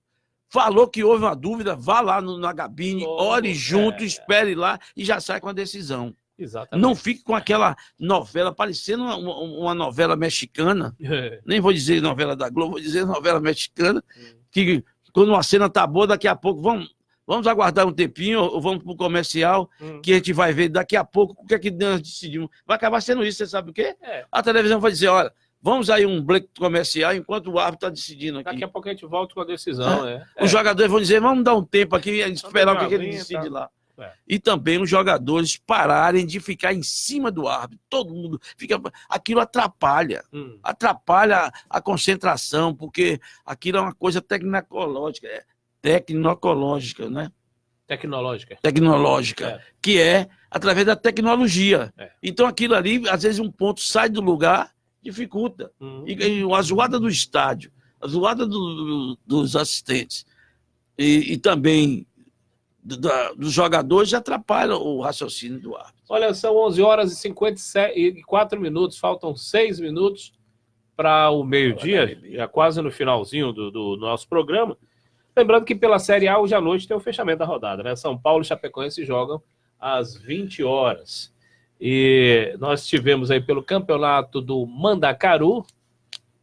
Falou que houve uma dúvida, vá lá na cabine, ore junto, espere lá e já sai com a decisão. Exatamente. Não fique com aquela novela, parecendo uma novela mexicana, nem vou dizer novela da Globo, vou dizer novela mexicana, que quando uma cena tá boa, daqui a pouco, vamos aguardar um tempinho, ou vamos para o comercial, que a gente vai ver daqui a pouco o que é que nós decidimos. Vai acabar sendo isso, você sabe o quê? A televisão vai dizer, olha, vamos aí um break comercial enquanto o árbitro está decidindo aqui. Daqui a pouco a gente volta com a decisão. Os jogadores vão dizer, vamos dar um tempo aqui e esperar o que ele decide lá. E também os jogadores pararem de ficar em cima do árbitro. Todo mundo fica... Aquilo atrapalha. Atrapalha a concentração, porque aquilo é uma coisa tecnológica. Tecnológica, né? Tecnológica. Que é através da tecnologia. Então aquilo ali, às vezes um ponto sai do lugar, dificulta. E a zoada do estádio, a zoada dos assistentes e também dos jogadores atrapalha o raciocínio do árbitro. Olha, são 11 horas e 54 minutos, faltam 6 minutos para o meio-dia, já quase no finalzinho do nosso programa. Lembrando que pela Série A, hoje à noite tem o fechamento da rodada, né? São Paulo e Chapecoense jogam às 20 horas. E nós tivemos aí pelo campeonato do Mandacaru,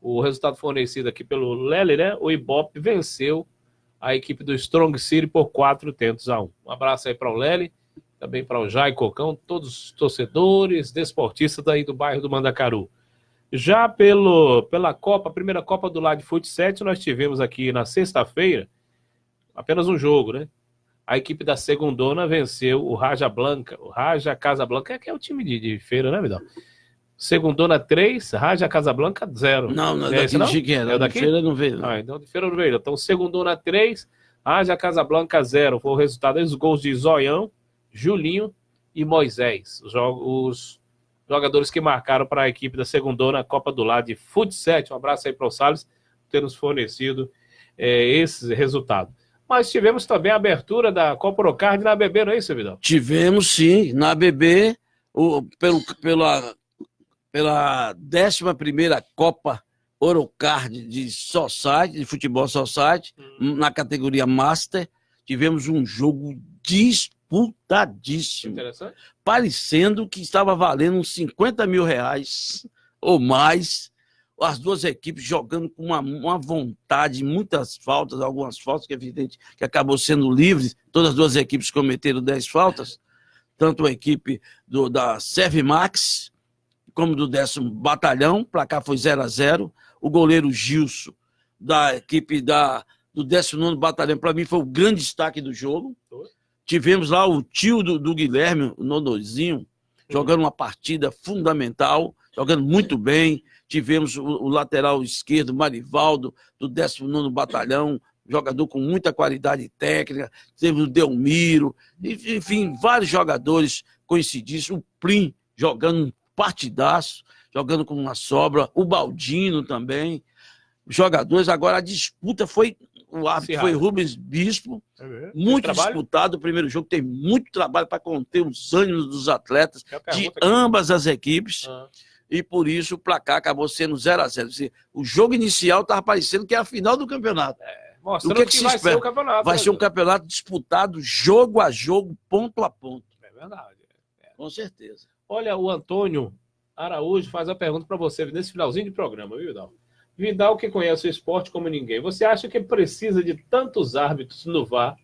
o resultado fornecido aqui pelo Lely, né? O Ibope venceu a equipe do Strong City por 4-1. Um abraço aí para o Lely, também para o Jai Cocão, todos os torcedores, desportistas daí do bairro do Mandacaru. Já pela Copa, a primeira Copa do Lade Fut 7, nós tivemos aqui na sexta-feira apenas um jogo, né? A equipe da Segundona venceu o Raja Casablanca, que é o time de feira, né, Vidal? Segundona 3, Raja Casablanca 0. Não é daqui de Chiqueira. É daqui? De feira não veio. Então de feira não veio. Então Segundona 3, Raja Casablanca 0. Foi o resultado dos gols de Zoião, Julinho e Moisés. jogadores que marcaram para a equipe da Segundona Copa do Lar de Futsal. Um abraço aí para o Salles por ter nos fornecido esse resultado. Mas tivemos também a abertura da Copa Orocard na ABB, não é isso, Vidal? Tivemos, sim, na ABB, pela 11ª Copa Orocard de Society, de futebol Society, na categoria Master, tivemos um jogo disputadíssimo. Interessante. Parecendo que estava valendo uns 50 mil reais ou mais. As duas equipes jogando com uma vontade, muitas faltas, algumas faltas, que é evidente que acabou sendo livres. Todas as duas equipes cometeram 10 faltas, tanto a equipe da Servimax como do 10º Batalhão, o placar foi 0-0. O goleiro Gilson, da equipe do 19º Batalhão, para mim foi o grande destaque do jogo. Tivemos lá o tio do Guilherme, o Nonozinho, jogando uma partida fundamental, jogando muito bem. Tivemos o lateral esquerdo, Marivaldo, do 19º Batalhão, jogador com muita qualidade técnica. Temos o Delmiro, enfim, vários jogadores conhecidíssimos. O Prim jogando um partidaço, jogando com uma sobra. O Baldino também. Jogadores, agora a disputa foi... O árbitro foi Rubens Bispo, muito disputado o primeiro jogo, tem muito trabalho para conter os ânimos dos atletas de ambas as equipes, e por isso o placar acabou sendo 0-0. O jogo inicial estava parecendo que era a final do campeonato. Mostrando que vai ser o campeonato. Vai ser um campeonato disputado jogo a jogo, ponto a ponto. É verdade. Com certeza. Olha, o Antônio Araújo faz a pergunta para você nesse finalzinho de programa, viu, Vidal? Vidal, que conhece o esporte como ninguém, você acha que precisa de tantos árbitros no VAR?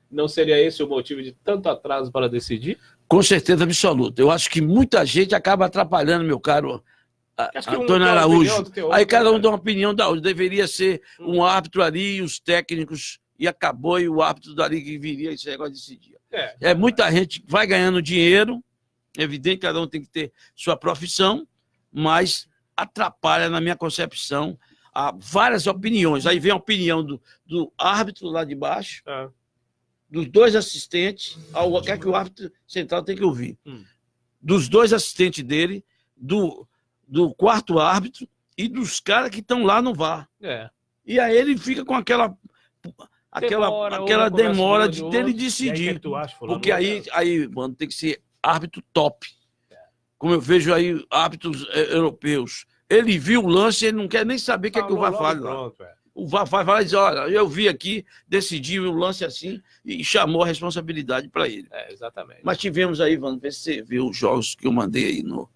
Não seria esse o motivo de tanto atraso para decidir? Com certeza absoluta. Eu acho que muita gente acaba atrapalhando, meu caro Antônio Araújo. Aí cada um dá uma opinião da outra. Deveria ser um árbitro ali e os técnicos, e acabou, e o árbitro dali que viria esse negócio decidir. Muita gente vai ganhando dinheiro, é evidente que cada um tem que ter sua profissão, mas atrapalha, na minha concepção, várias opiniões. Aí vem a opinião do árbitro lá de baixo, dos dois assistentes, o que é que o árbitro central tem que ouvir, dos dois assistentes dele, do quarto árbitro e dos caras que estão lá no VAR. E aí ele fica com aquela demora dele decidir. Porque aí, mano, tem que ser árbitro top. Como eu vejo aí árbitros europeus. Ele viu o lance, ele não quer nem saber o que é que o VAR faz lá. O VAR vai dizer, olha, eu vi aqui, decidi o lance assim e chamou a responsabilidade para ele. Exatamente. Mas tivemos aí, vamos ver se você viu os jogos que eu mandei aí no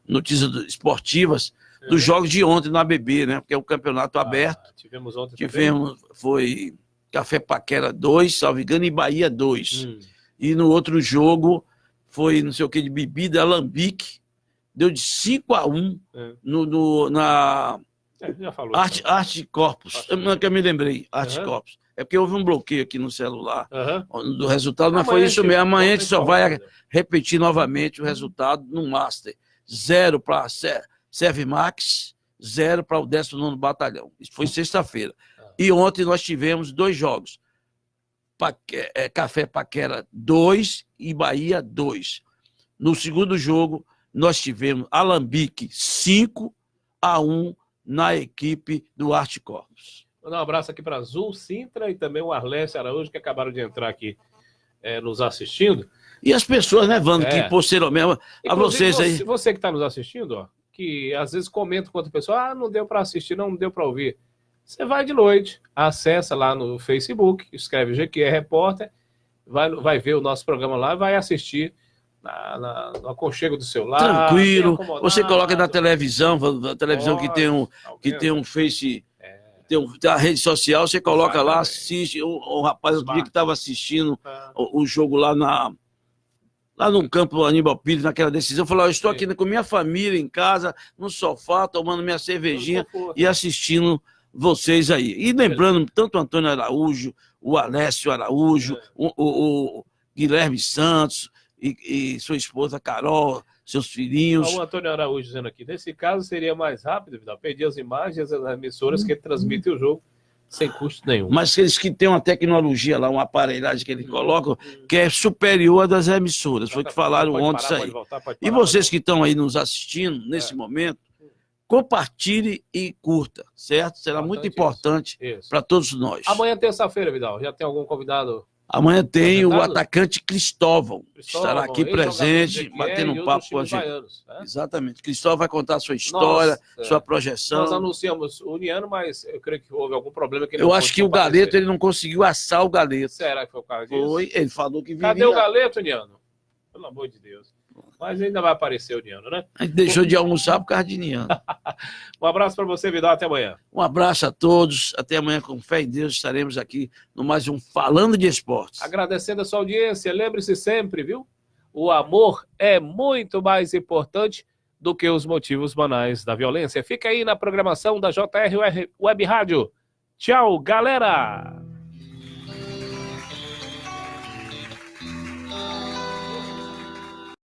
Notícias Esportivas, dos jogos de ontem na ABB, né? Porque é um campeonato aberto. Tivemos ontem também. Foi Café Paquera 2, salvo engano, e Bahia 2. E no outro jogo foi não sei o que de bebida, Alambique, deu de 5-1 na já falou, Arte Corpus. Não que eu me lembrei, Arte Corpus. É porque houve um bloqueio aqui no celular do resultado, mas foi isso mesmo. Amanhã a gente só vai repetir novamente o resultado no Master. 0 para Servimax, 0 para o 19º Batalhão. Isso foi sexta-feira. E ontem nós tivemos 2 jogos. Café Paquera 2 e Bahia 2. No segundo jogo, nós tivemos Alambique 5-1 na equipe do Arte Corpus. Vou dar um abraço aqui para Azul Sintra e também o Arlésio Araújo, que acabaram de entrar aqui nos assistindo. E as pessoas, né, Wando, que posteriormente... A vocês aí... Você que está nos assistindo, ó, que às vezes comenta com outra pessoa, não deu para assistir, não deu para ouvir. Você vai de noite, acessa lá no Facebook, escreve GQ Repórter, vai ver o nosso programa lá, vai assistir no aconchego do seu lar. Tranquilo. Você coloca na televisão, a televisão que tem um Face, tem a rede social, você coloca lá, assiste. O rapaz, outro dia que estava assistindo o jogo lá num campo Aníbal Pires, naquela decisão, falou, eu estou aqui com minha família em casa, no sofá, tomando minha cervejinha e assistindo vocês aí. E lembrando tanto o Antônio Araújo, o Alessio Araújo, o Guilherme Santos e sua esposa Carol, seus filhinhos. O Antônio Araújo dizendo aqui, nesse caso seria mais rápido, Vidal, pedir as imagens das emissoras que transmitem o jogo Sem custo nenhum. Mas eles que têm uma tecnologia lá, uma aparelhagem que eles colocam, que é superior à das emissoras. Foi o que falaram ontem isso aí. E vocês que estão aí nos assistindo nesse momento, compartilhe e curta, certo? Será muito importante para todos nós. Amanhã, terça-feira, Vidal, já tem algum convidado? Amanhã tem o atacante Cristóvão, estará aqui presente, batendo um papo com a gente. Exatamente. Cristóvão vai contar a sua história, sua projeção. Nós anunciamos o Uniano, mas eu creio que houve algum problema. Que ele eu acho que o Galeto, ele não conseguiu assar o Galeto. Será que foi o caso disso? Foi, ele falou que viria. Cadê o Galeto, Uniano? Pelo amor de Deus. Mas ainda vai aparecer o Uniano, né? A gente deixou de almoçar por causa de Uniano. Um abraço para você, Vidal. Até amanhã. Um abraço a todos. Até amanhã, com fé em Deus, estaremos aqui no mais um Falando de Esportes. Agradecendo a sua audiência. Lembre-se sempre, viu? O amor é muito mais importante do que os motivos banais da violência. Fica aí na programação da JR Web Rádio. Tchau, galera!